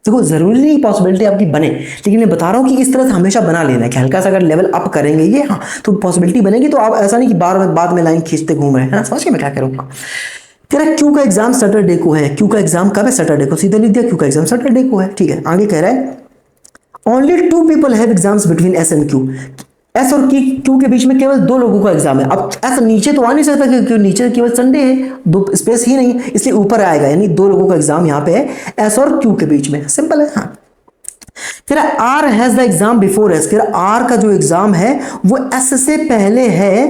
देखो जरूरी नहीं पॉसिबिलिटी आपकी बने, लेकिन मैं बता रहा हूँ कि इस तरह से हमेशा बना लेना है कि हल्का सा अगर लेवल अप करेंगे ये, हाँ तो पॉसिबिलिटी बनेगी। तो आप ऐसा नहीं कि बाद में लाइन खींचते घूम रहे हैं ना, समझ के मैं क्या करूँगा। कह रहा है क्यू का एग्जाम सैटरडे को है, क्यू का एग्जाम कब है, सैटरडे को, सीधे लिख दिया क्यू का एग्जाम सैटरडे को है। ठीक है, आगे कह रहा है only 2 people have exams between S and Q, S और क्यू के बीच में केवल 2 लोगों का एग्जाम है। अब ऐसा नीचे तो आ नहीं सकता क्योंकि नीचे केवल संडे है, 2 स्पेस ही नहीं, इसलिए ऊपर आएगा, यानी 2 लोगों का एग्जाम यहाँ पे है एस और क्यू के बीच में, सिंपल है। हाँ फिर R has the exam before S, फिर आर का जो एग्जाम है वो एस से पहले है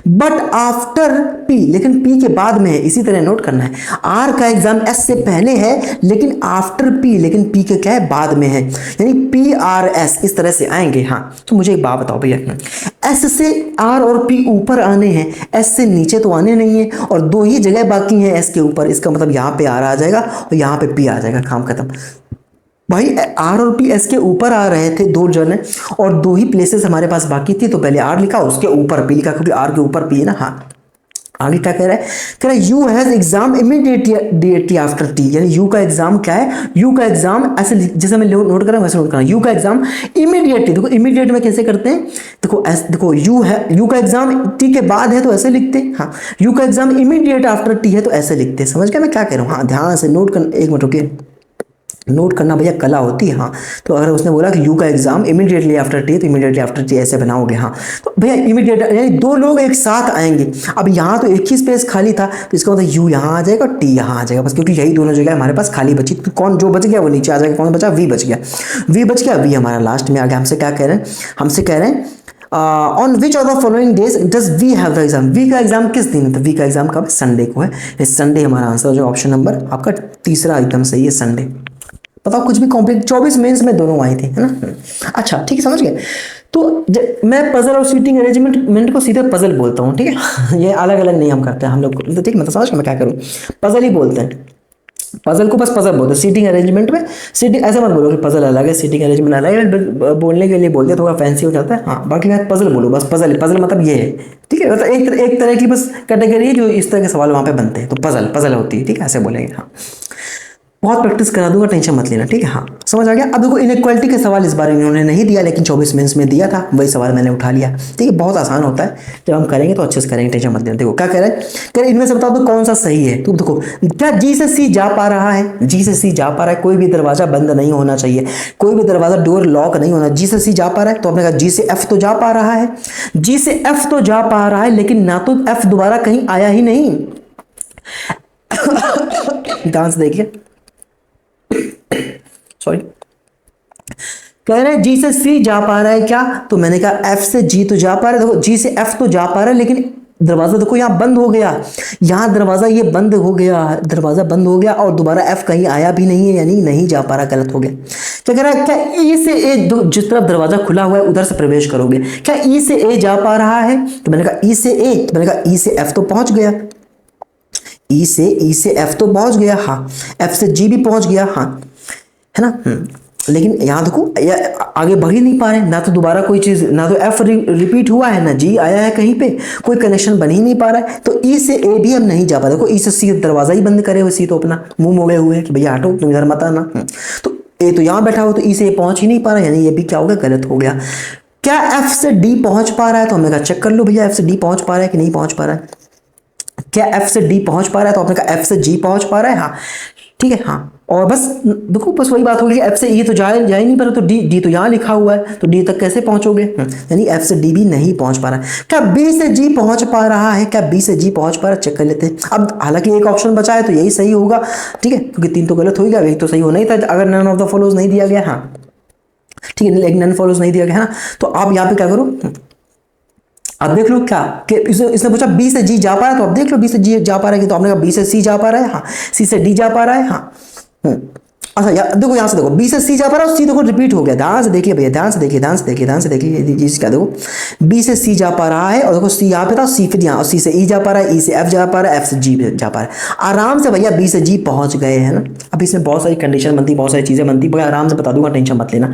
बट आफ्टर पी, लेकिन पी के बाद में है। इसी तरह नोट करना है, आर का एग्जाम एस से पहले है लेकिन आफ्टर पी, लेकिन पी के क्या है बाद में है, यानी पी आर एस इस तरह से आएंगे। हाँ तो मुझे एक बात बताओ भैया, एस से आर और पी ऊपर आने हैं, एस से नीचे तो आने नहीं है, और दो ही जगह बाकी हैं एस के ऊपर, इसका मतलब यहाँ पे आर आ जाएगा और यहाँ पे पी आ जाएगा, काम खत्म भाई। आर और पी एस के ऊपर आ रहे थे दो जने, और दो ही प्लेसेस हमारे पास बाकी थी, तो पहले आर लिखा उसके ऊपर पी लिखा, क्योंकि आर के ऊपर पी है ना। हाँ आगे क्या कह रहा है, कह रहा है you has exam immediately after T, यानी यू का एग्जाम क्या है, यू का एग्जाम ऐसे जैसे मैं नोट कर रहा हूं वैसे नोट करना, यू का एग्जाम इमीडिएटली, देखो इमीडिएट में कैसे करते हैं, देखो देखो यू है, यू का एग्जाम टी के बाद है तो ऐसे लिखते हैं। हाँ यू का एग्जाम इमीडिएट आफ्टर टी है तो ऐसे लिखते हैं, समझ गया मैं क्या कह रहा हूँ। हाँ ध्यान से नोट कर, एक मिनट रुकिए, नोट करना भैया कला होती है। हाँ तो अगर उसने बोला कि यू का एग्जाम इमीडिएटली आफ्टर टी, तो इमीडिएटली आफ्टर टी ऐसे बनाओगे। हाँ तो भैया इमीडिएट यानी दो लोग एक साथ आएंगे, अब यहाँ तो एक ही स्पेस खाली था तो इसका मतलब यू यहाँ आ जाएगा और टी यहाँ आ जाएगा बस, क्योंकि यही दोनों जगह हमारे पास खाली बची, तो कौन जो बच गया वो नीचे आ जाएगा, कौन बचा, वी बच गया, वी बच गया, वी हमारा लास्ट में आ गया। हमसे क्या कह रहे हैं, हमसे कह रहे हैं on which of the following days does V have the exam, V का एग्जाम किस दिन है, तो वी का एग्जाम कब, संडे को है, संडे हमारा आंसर हो जाए ऑप्शन नंबर आपका तीसरा एकदम सही है, संडे। बताओ कुछ भी कॉम्प्लीट, 24 मेंस में दोनों आई थी, है ना। अच्छा ठीक है समझ गए। तो मैं पजल और सीटिंग अरेंजमेंट को सीधे पजल बोलता हूँ, ठीक है ये अलग अलग नहीं हम करते हैं हम लोग, तो ठीक है, मतलब समझ मैं क्या करूँ, पजल ही बोलते हैं, पजल को बस पजल बोलते हैं। सीटिंग अरेंजमेंट में सीटिंग ऐसा मत बोलो कि पजल अलग है सीटिंग अरेंजमेंट अलग है, बोलने के लिए बोलते हैं थोड़ा फैंसी हो जाता है। हाँ बाकी मैं पजल बोलो, बस पजल, पजल मतलब ये है, ठीक है, मतलब एक तरह की बस कैटेगरी है जो इस तरह के सवाल वहाँ पे बनते हैं, तो पजल पजल होती है, ठीक है ऐसे बोलेंगे। हाँ बहुत प्रैक्टिस करा दूंगा, टेंशन मत लेना, ठीक है। हाँ समझ आ गया। अब देखो इनइक्वालिटी के सवाल इस बार इन्होंने नहीं दिया, लेकिन 24 मेंस में दिया था, वही सवाल मैंने उठा लिया, ठीक है, बहुत आसान होता है, जब हम करेंगे तो अच्छे से करेंगे, टेंशन मत लेना। देखो क्या कह रहे हैं, कह रहे इनमें से बताओ तो कौन सा सही है, तो देखो क्या जी से सी जा पा रहा है, जी से सी जा पा रहा है, कोई भी दरवाजा बंद नहीं होना चाहिए, कोई भी दरवाजा डोर लॉक नहीं होना, जी से सी जा पा रहा है, तो आपने कहा जी से एफ तो जा पा रहा है, जी से एफ तो जा पा रहा है, लेकिन ना तो एफ दोबारा कहीं आया ही नहीं डांस देखिए, सॉरी, कह रहे हैं जी से सी जा पा रहा है क्या, तो मैंने कहा एफ से जी तो जा पा रहा है, देखो जी से एफ तो जा पा रहा है, लेकिन दरवाजा देखो यहाँ बंद हो गया, यहाँ दरवाजा ये बंद हो गया, दरवाजा बंद हो गया और दोबारा एफ कहीं आया भी नहीं है, यानी नहीं जा पा रहा, गलत हो गया। क्या कह रहा है, क्या ई से ए जिस तरफ दरवाजा खुला हुआ है उधर से प्रवेश करोगे, क्या ई से ए जा पा रहा है, तो मैंने कहा ई से ए, तो मैंने कहा ई से एफ तो पहुंच गया, ई से एफ तो पहुंच गया, हाँ एफ से जी भी पहुंच गया, हाँ है ना। लेकिन यहाँ देखो आगे बढ़ ही नहीं पा रहे, ना तो दोबारा कोई चीज, ना तो एफ रिपीट हुआ है, ना जी आया है कहीं पे, कोई कनेक्शन बन ही नहीं पा रहा है, तो ई से ए भी हम नहीं जा पा रहे। देखो ई से सी दरवाजा ही बंद करे हुए, सी तो अपना मुंह मोड़े हुए हैं कि भैया हटो तुम इधर मत आना, तो ए तो यहाँ बैठा हो, तो ई से ए पहुंच ही नहीं पा रहा, यानी ये भी क्या हो गया, गलत हो गया। क्या एफ से डी पहुंच पा रहा है, तो हमने कहा चेक कर लो भैया एफ से डी पहुंच पा रहा है कि नहीं पहुंच पा रहा है। क्या एफ से डी पहुंच पा रहा है, तो आपने कहा एफ से जी पहुंच पा रहा है, हाँ ठीक है। हाँ और बस देखो बस वही बात होगी, एफ से ई तो जा ही नहीं पा रहा, तो डी तो यहाँ लिखा हुआ है, तो डी तक कैसे पहुंचोगे, यानी एफ से डी भी नहीं पहुंच पा रहा है। क्या बी से जी पहुंच पा रहा है, क्या बी से जी पहुंच पा रहा है, चेक कर लेते हैं। अब हालांकि एक ऑप्शन बचा है तो यही सही होगा, ठीक है, क्योंकि 3 तो गलत हो गया, एक तो सही होना ही था अगर नन ऑफ द फॉलोज नहीं दिया गया। हाँ ठीक है, लेकिन नन फॉलोज नहीं दिया गया है ना, तो आप यहाँ पे क्या करो, अब देख लो क्या कि इसने पूछा बी से जी जा पा रहा है, तो अब देख लो बी से जी जा पा रहा है, तो आपने कहा बी से सी जा पा रहा है, हाँ सी से डी जा पा रहा है, हाँ अच्छा देखो यहाँ से देखो बी से सी जा पा रहा है, सी देखो रिपीट हो गया, ध्यान से देखिए भैया, ध्यान से देखिए, ध्यान से देखिए, ध्यान से देखिए, जी क्या देखो बी से सी जा पा रहा है, और देखो सी यहाँ पे था, सी फिर यहाँ, सी से ई जा पा रहा है, ई से एफ जा पा रहा है, एफ से जी जा पा रहा है, आराम से भैया बी से जी पहुंच गए है ना। अब इसमें बहुत सारी कंडीशन बनती, बहुत सारी चीजें बनती, भैया आराम से बता दूंगा, टेंशन मत लेना,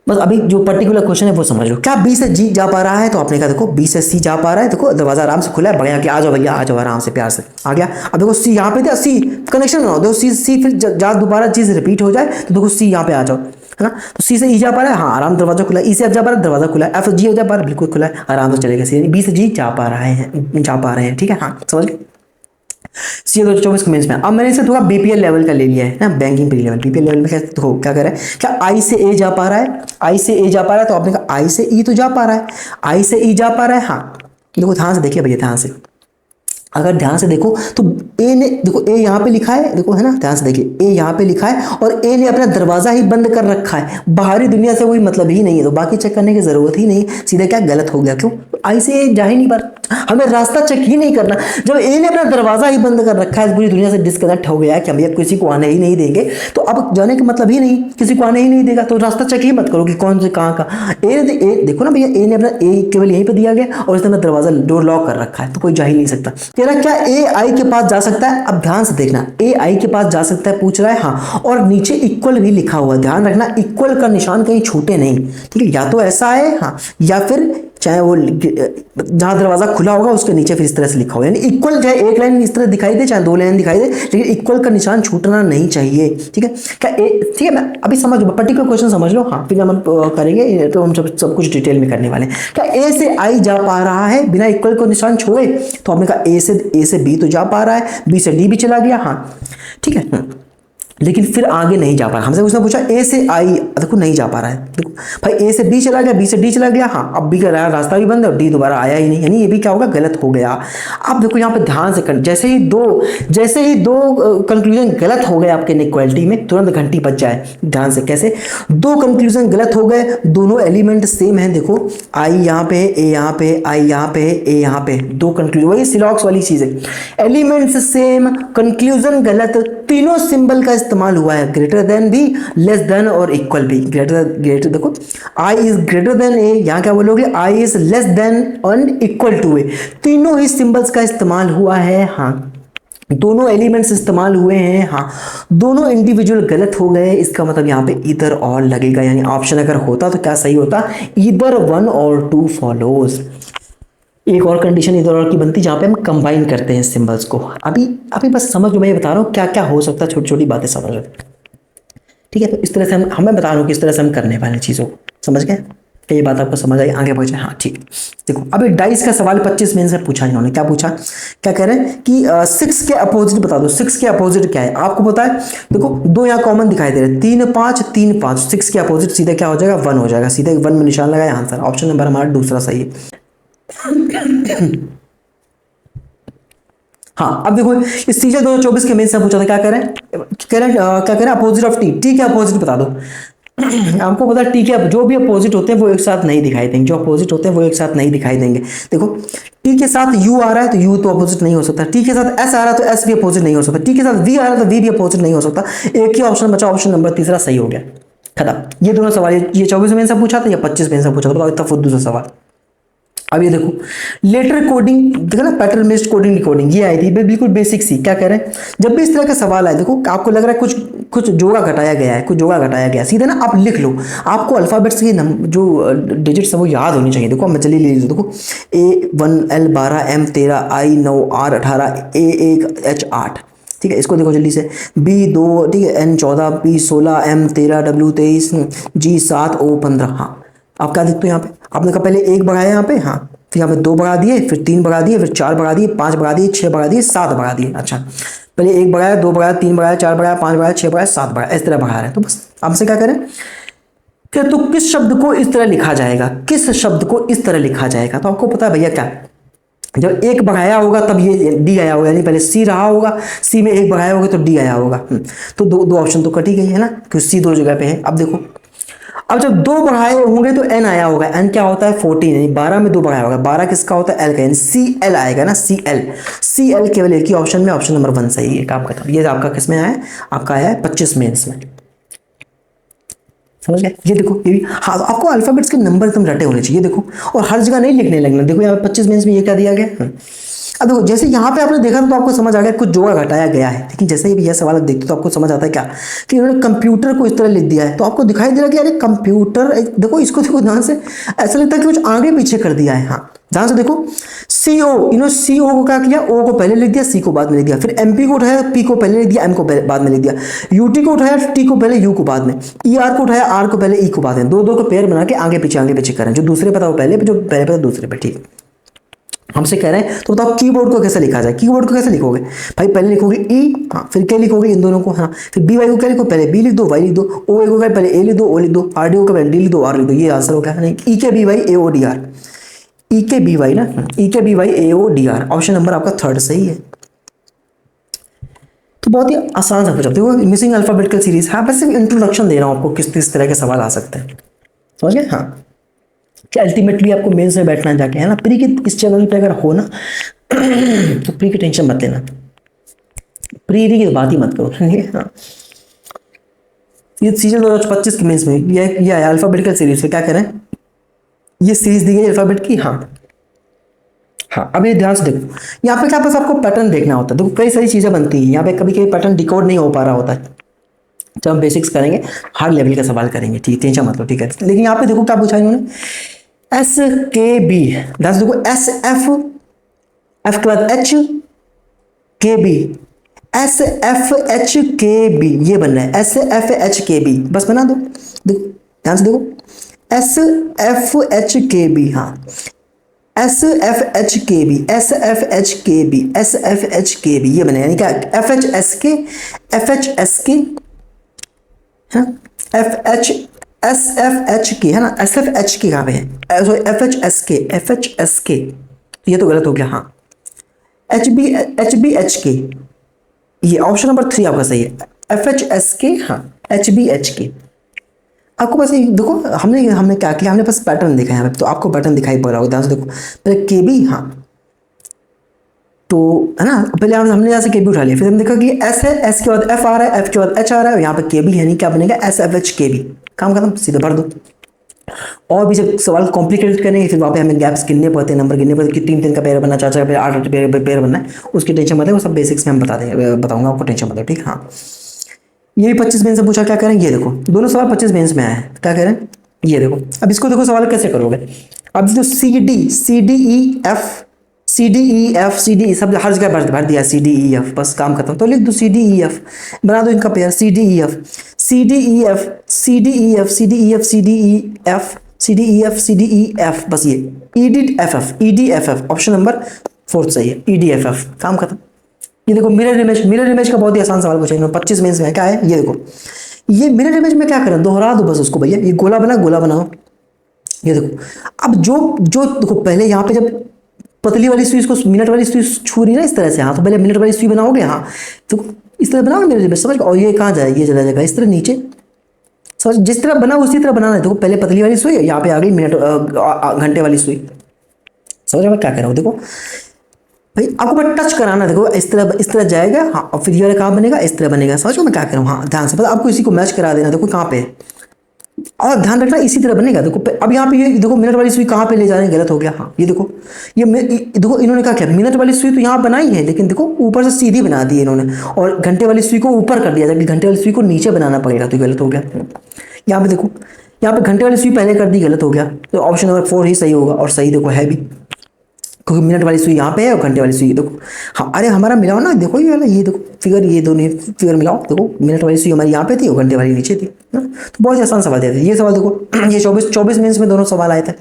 बस अभी जो पर्टिकुलर क्वेश्चन है वो समझ लो। क्या बी से जी जा पा रहा है, तो आपने कहा देखो बी से सी जा पा रहा है, देखो दरवाजा आराम से खुला है, बढ़िया कि आ जाओ भैया आ जाओ, आराम से प्यार से आ गया। अब देखो सी यहाँ पे था, सी कनेक्शन बनाओ, देखो सी फिर जब दोबारा चीज रिपीट हो जाए तो देखो सी यहाँ पे आ जाओ, है ना, तो सी से ई जा पा रहा है, हाँ आराम दरवाजा खुला है, ई से एफ जा पा रहा है, दरवाजा खुला है, एफ से जी जा पा रहा है, बिल्कुल खुला है, आराम से चलेगा, सी बी से जी जा पा रहे हैं, ठीक है, हाँ समझ गए। सी 2024 मेंस में अब मैंने इसे थोड़ा बीपीएल लेवल का ले लिया है ना, banking pre level, BPL level में देखो क्या कर रहा है, क्या आई से ए जा पा रहा है, आई से ए जा पा रहा है, तो आपने कहा आई से ई तो जा पा रहा है, आई से ई जा पा रहा है, हाँ देखो ध्यान से देखिए भैया, ध्यान से अगर ध्यान से देखो तो ए ने, देखो ए यहाँ पे लिखा है, देखो है ना, ध्यान से देखिए ए यहाँ पे लिखा है और ए ने अपना दरवाजा ही बंद कर रखा है, बाहरी दुनिया से कोई मतलब ही नहीं है, तो बाकी चेक करने की जरूरत ही नहीं, सीधा क्या गलत हो गया, क्यों, आई से जा ही नहीं पर, हमें रास्ता चेक ही नहीं करना। जब ए ने अपना दरवाजा ही बंद कर रखा है, पूरी दुनिया से डिस्कनेक्ट हो गया है कि भैया किसी को आने ही नहीं देंगे, तो अब जाने का मतलब ही नहीं, किसी को आने ही नहीं देगा, तो रास्ता चेक ही मत करो कि कौन से कहाँ का। ए देखो ना भैया, ए ने अपना ए केवल यहीं पे दिया गया और इसने अपना दरवाजा डोर लॉक कर रखा है, तो कोई जा ही नहीं सकता। तेरा क्या ए आई के पास जा सकता है? अब ध्यान से देखना, ए आई के पास जा सकता है पूछ रहा है, हाँ, और नीचे इक्वल भी लिखा हुआ है, ध्यान रखना इक्वल का निशान कहीं छूटे नहीं, ठीक है, या तो ऐसा है हाँ, या फिर चाहे वो जहां दरवाजा खुला होगा उसके नीचे फिर इस तरह से लिखा हो, यानी इक्वल, चाहे एक लाइन इस तरह दिखाई दे चाहे दो लाइन दिखाई दे, लेकिन इक्वल का निशान छूटना नहीं चाहिए, ठीक है। क्या ठीक है, मैं अभी समझ लो, पर्टिकुलर क्वेश्चन समझ लो, हाँ, फिर हम करेंगे तो हम सब कुछ डिटेल में करने वाले हैं। क्या ए से आई जा पा रहा है बिना इक्वल को निशान छोड़े? तो हमने कहा ए से बी तो जा पा रहा है, बी से डी भी चला गया, हाँ ठीक है, लेकिन फिर आगे नहीं जा पा रहा। हमसे उसने पूछा ए से आई, देखो नहीं जा पा रहा है, देखो भाई ए से बी चला गया, बी से डी चला गया, हाँ, अब बी का रास्ता भी बंद है और डी दोबारा आया ही नहीं, यानी ये भी क्या होगा, गलत हो गया। अब देखो यहाँ पे ध्यान से कर, जैसे ही दो कंक्लूजन गलत हो गए आपके इनइक्वालिटी में, तुरंत घंटी बज जाए। ध्यान से कैसे दो कंक्लूजन गलत हो गए, दोनों एलिमेंट सेम है, देखो आई यहाँ पे, ए यहाँ पे, आई यहाँ पे, ए यहाँ पे, दो कंक्लूजन, वही सिलॉक्स वाली चीज है, एलिमेंट्स सेम, कंक्लूजन गलत, तीनों सिंबल का इस्तेमाल हुआ है, ग्रेटर देन भी, लेस देन और इक्वल भी। ग्रेटर देखो I is greater than A, यहां क्या बोलोगे, I is less than and equal to A, तीनों ही सिंबल्स का इस्तेमाल हुआ है, हाँ, दोनों एलिमेंट्स इस्तेमाल हुए हैं, हाँ, दोनों इंडिविजुअल गलत हो गए, इसका मतलब यहाँ पे इधर और लगेगा, यानी ऑप्शन अगर होता तो क्या सही होता, इधर वन और टू फॉलोज। एक और कंडीशन इधर और की बनती जहां पे हम कंबाइन करते हैं सिंबल्स को। अभी बस समझ लो, मैं ये बता रहा हूँ क्या क्या हो सकता है, छोटी छोटी बातें समझ लो, ठीक है। तो इस तरह से हमें बता रहा हूँ किस तरह से हम करने वाले चीज़ों को, समझ गए, ये बात आपको समझ आई, आगे बढ़ जाए, हाँ ठीक। देखो अभी डाइस का सवाल 25 में से पूछा इन्होंने, क्या पूछा, क्या कह रहे हैं कि 6 के अपोजिट बता दो, 6 के अपोजिट क्या है आपको पता है, देखो दो यहाँ कॉमन दिखाई दे रहे हैं, 3 5 3 5, 6 के अपोजिट सीधे क्या हो जाएगा, 1 हो जाएगा, सीधे 1 में निशान लगाया, आंसर ऑप्शन नंबर हमारा दूसरा सही है। हाँ अब देखो इस सीजन 2024 के मेन से पूछा था, क्या कह रहे हैं अपोजिट ऑफ टी के अपोजिट बता दो। आपको पता है टी के जो भी अपोजिट होते हैं वो एक साथ नहीं दिखाई देंगे, जो अपोजिट होते हैं वो एक साथ नहीं दिखाई देंगे। देखो टी के साथ यू आ रहा है तो यू तो अपोजिट नहीं हो सकता, टी के साथ एस आ रहा है तो एस भी अपोजिट नहीं हो सकता, टी के साथ वी आ रहा है तो वी भी अपोजिट नहीं हो सकता। एक ही ऑप्शन बचा, ऑप्शन नंबर तीसरा सही हो गया, खत्म। ये दोनों सवाल, ये 24 में से पूछा था या 25 में से पूछा था, बताओ इतना फुद्दू सा सवाल। अब ये देखो लेटर कोडिंग, देखो ना पैटर्न बेस्ड कोडिंग डिकोडिंग, ये आई थी बिल्कुल बेसिक सी। क्या कह रहे हैं, जब भी इस तरह का सवाल आए, देखो आपको लग रहा है कुछ जोड़ा घटाया गया है, कुछ जोड़ा घटाया गया, सीधे ना आप लिख लो, आपको अल्फाबेट्स के जो डिजिट्स है वो याद होनी चाहिए। देखो मैं चलिए ले लीजिए, देखो A1 L12 M13 I9 R18 A1 H8, ठीक है, इसको देखो जल्दी से, B2 ठीक है N14 P16 M13 W23 G7 O15। हाँ आप क्या देखते हो यहाँ पे, आपने कहा पहले 1 बढ़ाया यहाँ पे, हाँ, फिर यहाँ पे 2 बढ़ा दिए, फिर 3 बढ़ा दिए, फिर 4 बढ़ा दिए, 5 बढ़ा दिए, 6 बढ़ा दिए, 7 बढ़ा दिए। अच्छा पहले 1 बढ़ाया, 2 बढ़ाया, 3 बढ़ाया, 4 बढ़ाया, 5 बढ़ाया, 6 बढ़ाया, 7 बढ़ाया, इस तरह बढ़ा रहे हैं। तो बस आपसे क्या करें कि तो किस शब्द को इस तरह लिखा जाएगा, किस शब्द को इस तरह लिखा जाएगा, तो आपको पता है भैया क्या, जब 1 बढ़ाया होगा तब ये डी आया होगा, यानी पहले सी रहा होगा, सी में 1 बढ़ाया होगा तो डी आया होगा। तो दो ऑप्शन तो कट ही गई है ना, क्योंकि सी 2 जगह पे है। अब देखो अब जब 2 बढ़ाए होंगे तो एन आया होगा, एन क्या होता है 14, यानी 12 में 2 बढ़ाया होगा, 12 किसका होता है एल का, यानी सी एल आएगा ना, सी एल केवल एक ही ऑप्शन में, ऑप्शन नंबर 1 सही है काम खत्म। ये आपका किस में आया है, आपका आया है 25 में, इसमें समझ गए। ये देखो ये भी, हाँ तो आपको अल्फाबेट्स के नंबर एकदम रटे होने चाहिए, देखो, और हर जगह नहीं लिखने लगना। देखो यहाँ 25 में ये क्या दिया गया, अब देखो जैसे यहाँ पे आपने देखा तो आपको समझ आ गया कुछ जोड़ा घटाया गया है, लेकिन जैसे ही यह सवाल देखते तो आपको समझ आता है क्या कि इन्होंने कंप्यूटर को इस तरह लिख दिया है, तो आपको दिखाई दे रहा है कि अरे कंप्यूटर, देखो इसको देखो ध्यान से, ऐसा लगता है कि कुछ आगे पीछे कर दिया है। हाँ ध्यान से देखो, CO इन्होंने CO को क्या किया, O को पहले लिख दिया, C को बाद में लिख दिया, फिर MP को उठाया, P को पहले लिख दिया, M को बाद में लिख दिया, UT को उठाया, T को पहले, U को बाद में, ER को उठाया, R को पहले, E को बाद में, दो को पेयर बना के आगे पीछे करें, जो दूसरे पता वो पहले पे, जो पहले पता दूसरे पे, ठीक हमसे कह रहे हैं। तो बताओ कीबोर्ड को कैसे लिखा जाए, कीबोर्ड को कैसे लिखोगे भाई, पहले लिखोगे E, हाँ, फिर क्या लिखोगे इन दोनों को, हाँ, फिर BY को क्या लिखो, पहले B लिख दो, Y लिख दो, OA को पहले A लिख दो, O लिख दो, RDO को पहले D लिख दो, R लिख दो, ये आंसर हो गया। नहीं E के BY AODR, EKBY ना, EKBY AODR, ऑप्शन नंबर आपका थर्ड सही है। तो बहुत ही आसान सा पूछा, देखो मिसिंग अल्फाबेटिकल सीरीज, हाँ बस इंट्रोडक्शन दे रहा हूँ आपको किस किस तरह के सवाल आ सकते हैं, समझ गए। हाँ कि अल्टीमेटली आपको मेंस में बैठना जाके है ना, प्री के इस चैनल पे अगर हो ना तो प्री की टेंशन मत लेना, प्री की बात ही मत करो, ठीक है। हाँ ये सीजन 2025 के मेंस में ये है अल्फाबेटिकल सीरीज पे, क्या करें ये सीरीज दी गई अल्फाबेट की। हाँ हाँ अब ये ध्यान से देखो, यहाँ पे क्या बस आपको पैटर्न देखना होता है, देखो कई सारी चीजें बनती हैं यहाँ पे, कभी कभी पैटर्न डिकोड नहीं हो पा रहा होता है, जब हम बेसिक्स करेंगे हार्ड लेवल का सवाल करेंगे, ठीक टेंशन मतलब, ठीक है। लेकिन यहाँ पे देखो क्या पूछा इन्होंने, SKB, ध्यान से देखो SF के बाद HKB, SFHKB ये बनना है, SFHKB बस बना दो, देखो ध्यान से देखो SFHKB, हाँ SFHKB ये बनेगा, यानी क्या FHSK है, SFHK है ना, SFHK कहाँ पे है, सॉरी FHSK ये तो गलत हो गया, हाँ HBHK ये ऑप्शन नंबर 3 आपका सही है, FHSK, हाँ HBHK। आपको बस देखो हमने क्या किया, हमने बस पैटर्न देखा है यहाँ पे, तो आपको पैटर्न दिखाई पड़ रहा होगा, ध्यान से देखो पहले KB, हाँ तो है ना, पहले हमने यहाँ से KB उठा लिया, फिर हमने देखा कि S है, S के बाद F आ रहा है, F के बाद H आ रहा है, यहाँ पे KB है, नहीं क्या बनेगा SFHKB, काम खत्म, सीधे भर दो। और भी जब सवाल कॉम्प्लिकेटेड करेंगे फिर वहाँ पे हमें गैप्स गिनने पड़ते हैं, नंबर गिनने पड़ते हैं कि 3 का पेयर बनना, 4 का पेयर, 8 पेयर बनना है, उसकी टेंशन मत है, वो सब बेसिक्स में हम बताऊंगा आपको, टेंशन मत है, ठीक। हाँ ये 25 बेंच से पूछा, क्या करें ये देखो दोनों सवाल 25 बेंच में आए हैं, क्या करें ये देखो, अब इसको देखो सवाल कैसे करोगे, अब जो CDE सब हर जगह भर दिया CDEF, बस काम खत्म, तो लिख दो CDEF, बना दो इनका पेयर CDEF बस ये EDFF ऑप्शन नंबर 4 सही है, EDFF काम खत्म। ये देखो मिरर इमेज का बहुत ही आसान सवाल पूछा इन्होंने 25 में क्या है, ये देखो ये मिरर इमेज में क्या करें, दोहरा दो बस उसको भैया, ये गोला बनाओ, ये देखो अब जो देखो पहले यहाँ पे जब पतली वाली सुई इसको मिनट वाली सुई छू रही ना इस तरह से, हाँ तो पहले मिनट वाली सुई बनाओगे, हाँ तो इस तरह बनाओगे मिरर इमेज, समझ, और ये कहाँ जाएगा, ये चला जाएगा इस तरह नीचे, समझ, जिस तरह बना उसी तरह बनाना है, देखो पहले पतली वाली सुई, यहाँ पे आ गई मिनट घंटे वाली सुई, समझ में क्या कह रहा हूँ, देखो भाई आपको बस टच कराना, देखो इस तरह जाएगा, हाँ और फिर ये कहाँ बनेगा, इस तरह बनेगा, समझ में मैं क्या कर रहा हूँ, हाँ ध्यान से पता आपको इसी को मैच करा देना, देखो कहाँ पे, और ध्यान रखना इसी तरह बनेगा, देखो अब यहाँ पे ये देखो मिनट वाली सुई कहाँ पे ले जा रहे हैं, गलत हो गया, हाँ ये देखो देखो इन्होंने क्या किया, मिनट वाली सुई तो यहाँ बनाई है, लेकिन देखो ऊपर से सीधी बना दी इन्होंने, और घंटे वाली सुई को ऊपर कर दिया, जबकि घंटे वाली सुई को नीचे बनाना पड़ेगा, तो गलत हो गया। यहाँ पे देखो, यहाँ पे घंटे वाली सुई पहले कर दी, गलत हो गया, तो ऑप्शन नंबर 4 ही सही होगा, और सही देखो है भी, क्योंकि मिनट वाली सुई यहाँ पे है और घंटे वाली सुई देखो, हाँ अरे हमारा मिलाओ ना, देखो ये वाला, ये देखो फिगर, ये दोनों फिगर मिलाओ, देखो मिनट वाली सुई हमारी यहाँ पे थी और घंटे वाली नीचे थी ना, तो बहुत ही आसान सवाल देते हैं ये सवाल, देखो ये 24 मिनट्स में दोनों सवाल आए थे।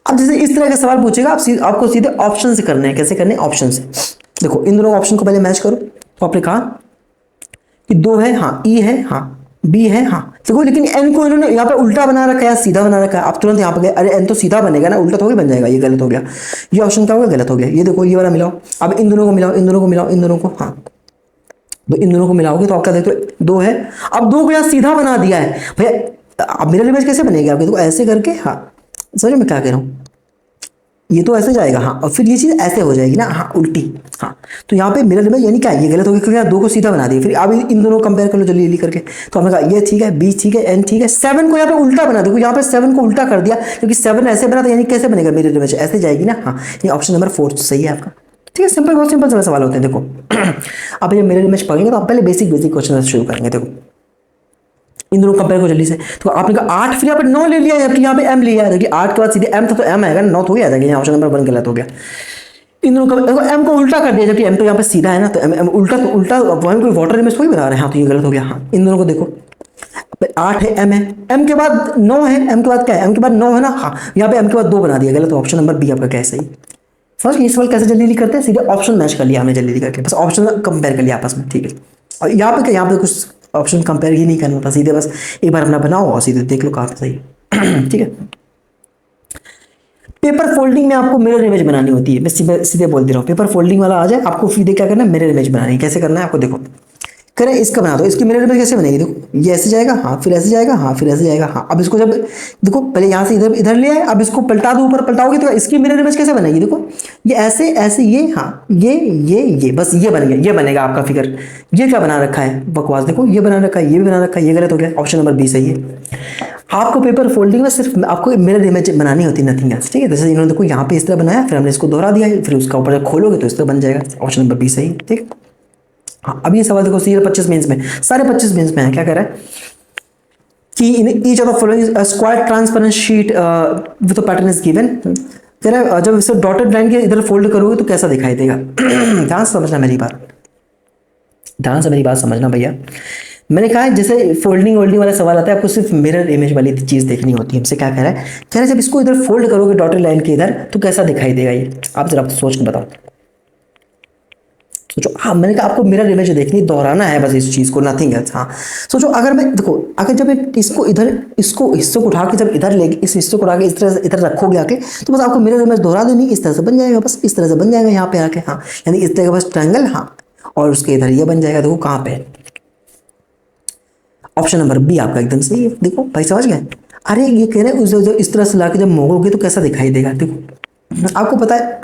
अब जैसे इस तरह का सवाल पूछेगा, आपको सीधे ऑप्शन से करने हैं, कैसे करने हैं, ऑप्शन से, देखो इन दोनों ऑप्शन को पहले मैच करो, तो आपने कहा कि 2 है, हाँ E है, हाँ B है, हाँ देखो, लेकिन N को इन्होंने यहाँ पे उल्टा बना रखा है, सीधा बना रखा है, आप तुरंत यहाँ पे गए, अरे N तो सीधा बनेगा ना, उल्टा थोड़ी बन जाएगा, ये गलत हो गया, ये ऑप्शन क्या होगा, गलत हो गया। ये देखो ये वाला मिलाओ, अब इन दोनों को मिलाओ, हाँ तो इन दोनों को मिलाओगे तो आपका देखो 2 है, अब 2 को यहाँ सीधा बना दिया है भैया, अब मिरर इमेज कैसे बनेगी आपके, देखो ऐसे करके, हाँ समझ में क्या कह रहा हूँ, ये तो ऐसे जाएगा, हाँ और फिर ये चीज ऐसे हो जाएगी ना, हाँ उल्टी, हाँ तो यहाँ पे मिरर इमेज यानी क्या है, ये गलत हो गया क्योंकि यहाँ 2 को सीधा बना दिया, फिर अब इन दोनों कंपेयर कर लो जल्दी जल्दी करके, तो हमने कहा ये ठीक है, B ठीक है, N ठीक है, 7 को यहाँ पे उल्टा बना, देखो यहाँ पे 7 को उल्टा कर दिया, क्योंकि 7 ऐसे बना था, यानी कैसे बनेगा मिरर इमेज, ऐसे जाएगी ना, हाँ ये ऑप्शन नंबर 4 सही है आपका, ठीक है। सिंपल, बहुत सिंपल सवाल होते हैं। देखो अब ये मिरर इमेज पढ़ेंगे तो आप पहले बेसिक क्वेश्चन शुरू करेंगे, देखो इन दोनों कंपेयर को जल्दी से, तो आपने कहा 8, फिर यहाँ पे 9 ले लिया, जबकि यहाँ पे M लिया है, देखिए 8 के बाद सीधे M था तो M आएगा, 9 थोड़ी आ जाएगा, यहाँ ऑप्शन नंबर 1 गलत हो गया। इन दोनों का देखो M को उल्टा कर दिया, जबकि M तो यहाँ पे सीधा है ना, तो M उल्टा तो उल्टा, वहीं कोई वाटर इमेज थोड़ी बना रहे हैं, हाँ तो ये गलत हो गया। हाँ इन दोनों को देखो, 8 है, M है, M के बाद 9 है, M के बाद क्या है, M के बाद 9 है ना, हाँ यहाँ पे M के बाद 2 बना दिया, गलत, ऑप्शन नंबर B आपका क्या है सही। फर्स्ट ये सवाल कैसे जल्दी करते हैं, सीधे ऑप्शन मैच कर लिया हमने जल्दी करके, बस ऑप्शन कंपेयर कर लिया आपस में, ठीक है। और यहाँ पे क्या, यहाँ पे कुछ ऑप्शन कंपेयर ही नहीं करना था, सीधे बस एक बार अपना बनाओ और सीधे देख लो कहाँ पे सही है ठीक है। पेपर फोल्डिंग में आपको मिरर इमेज बनानी होती है, मैं सीधे सीधे बोल दे रहा हूँ। पेपर फोल्डिंग वाला आ जाए, आपको सीधे क्या करना है, मिरर इमेज बनानी है। कैसे करना है आपको देखो, करें इसका बना दो, इसकी मिरर इमेज कैसे बनेगी, देखो ये ऐसे जाएगा, हाँ फिर ऐसे जाएगा, हाँ फिर ऐसे जाएगा, हाँ। अब इसको जब देखो पहले यहाँ से इधर इधर ले आए, अब इसको पलटा दो, ऊपर पलटाओगे तो इसकी मिरर इमेज कैसे बनेगी, देखो ये ऐसे ऐसे, ये हाँ ये बस ये बन गया, ये बनेगा आपका फिगर। ये क्या बना रखा है बकवास, देखो ये बना रखा है, ये भी बना रखा है, ये गलत हो गया। ऑप्शन नंबर बी सही है। आपको पेपर फोल्डिंग में सिर्फ आपको मिरर इमेज बनानी होती है, नथिंग एल्स, ठीक है। जैसे इन्होंने देखो यहाँ पे इस तरह बनाया, फिर हमने इसको दोहरा दिया, फिर उसका ऊपर जब खोलोगे तो इस तरह बन जाएगा। ऑप्शन नंबर बी सही है, ठीक है। हाँ, अब ये सवाल देखो सीरियल 25 मेंस में, सारे 25 मेंस में है। क्या कह रहा है कि in each of the following square transparent sheet with the pattern is given. कह रहा है जब इसे डॉटेड लाइन के इधर फोल्ड करोगे तो कैसा दिखाई देगा। ध्यान से समझना मेरी बात, ध्यान से मेरी बात समझना भैया। मैंने कहा है जैसे फोल्डिंग वोल्डिंग वाला सवाल आता है, आपको सिर्फ मिरर इमेज वाली चीज देखनी होती है। हमसे क्या कह रहा है, कह रहा है जब इसको इधर फोल्ड करोगे डॉटेड लाइन के इधर तो कैसा दिखाई देगा ये, आप जरा सोच के बताओ, सोचो। हाँ मैंने कहा आपको मिरर इमेज देखनी, दोहराना है बस इस चीज को, नथिंग एल्स। हाँ सोचो, अगर मैं देखो, अगर जब इसको इधर, इसको हिस्से को उठा के जब इधर लेके, इस हिस्से को उठा के इस तरह से इधर रखोगे आके, तो बस आपको मिरर इमेज दोहरा देनी, इस तरह से बन जाएगा, बस इस तरह से बन जाएगा यहाँ पे आके। हाँ यानी इस तरह का बस ट्रायंगल, हाँ, और उसके इधर ये बन जाएगा। देखो कहाँ पे, ऑप्शन नंबर बी आपका एकदम सही है। देखो भाई समझ गए। अरे ये कह रहे हैं इस तरह से लाके जब मोड़ोगे तो कैसा दिखाई देगा। देखो आपको पता है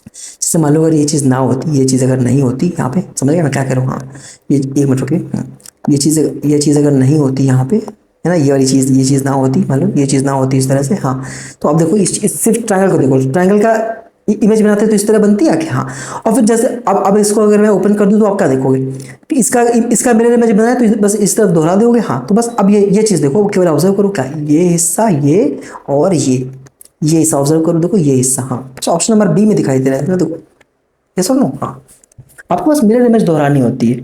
जैसे मान लो अगर ये चीज़ ना होती, ये चीज़ अगर नहीं होती यहाँ पे, समझ गया मैं क्या कह रहा हूँ। हाँ ये एक मिनट रुकिए। ये चीज़ अगर नहीं होती यहाँ पे, है ना, ये वाली चीज़, ये चीज़ ना होती, मान लो ये चीज़ ना होती इस तरह से। हाँ तो अब देखो इस सिर्फ ट्रायंगल को देखो, ट्रायंगल का इमेज बनाते तो इस तरह बनती है कि हाँ। और फिर जैसे अब इसको अगर मैं ओपन कर दूँ तो आप क्या देखोगे कि इसका मिरर इमेज बनाया तो बस इस तरफ दोहरा दोगे। हाँ तो बस अब ये चीज़ देखो, केवल ऑब्जर्व करो क्या, ये हिस्सा, ये और ये हिस्सा ऑब्जर्व करो, देखो ये हिस्सा। हाँ अच्छा, ऑप्शन नंबर बी में दिखाई दे रहा है ना, देखो ये सुन लो। हाँ आपको बस मिरर इमेज दोहरानी होती है।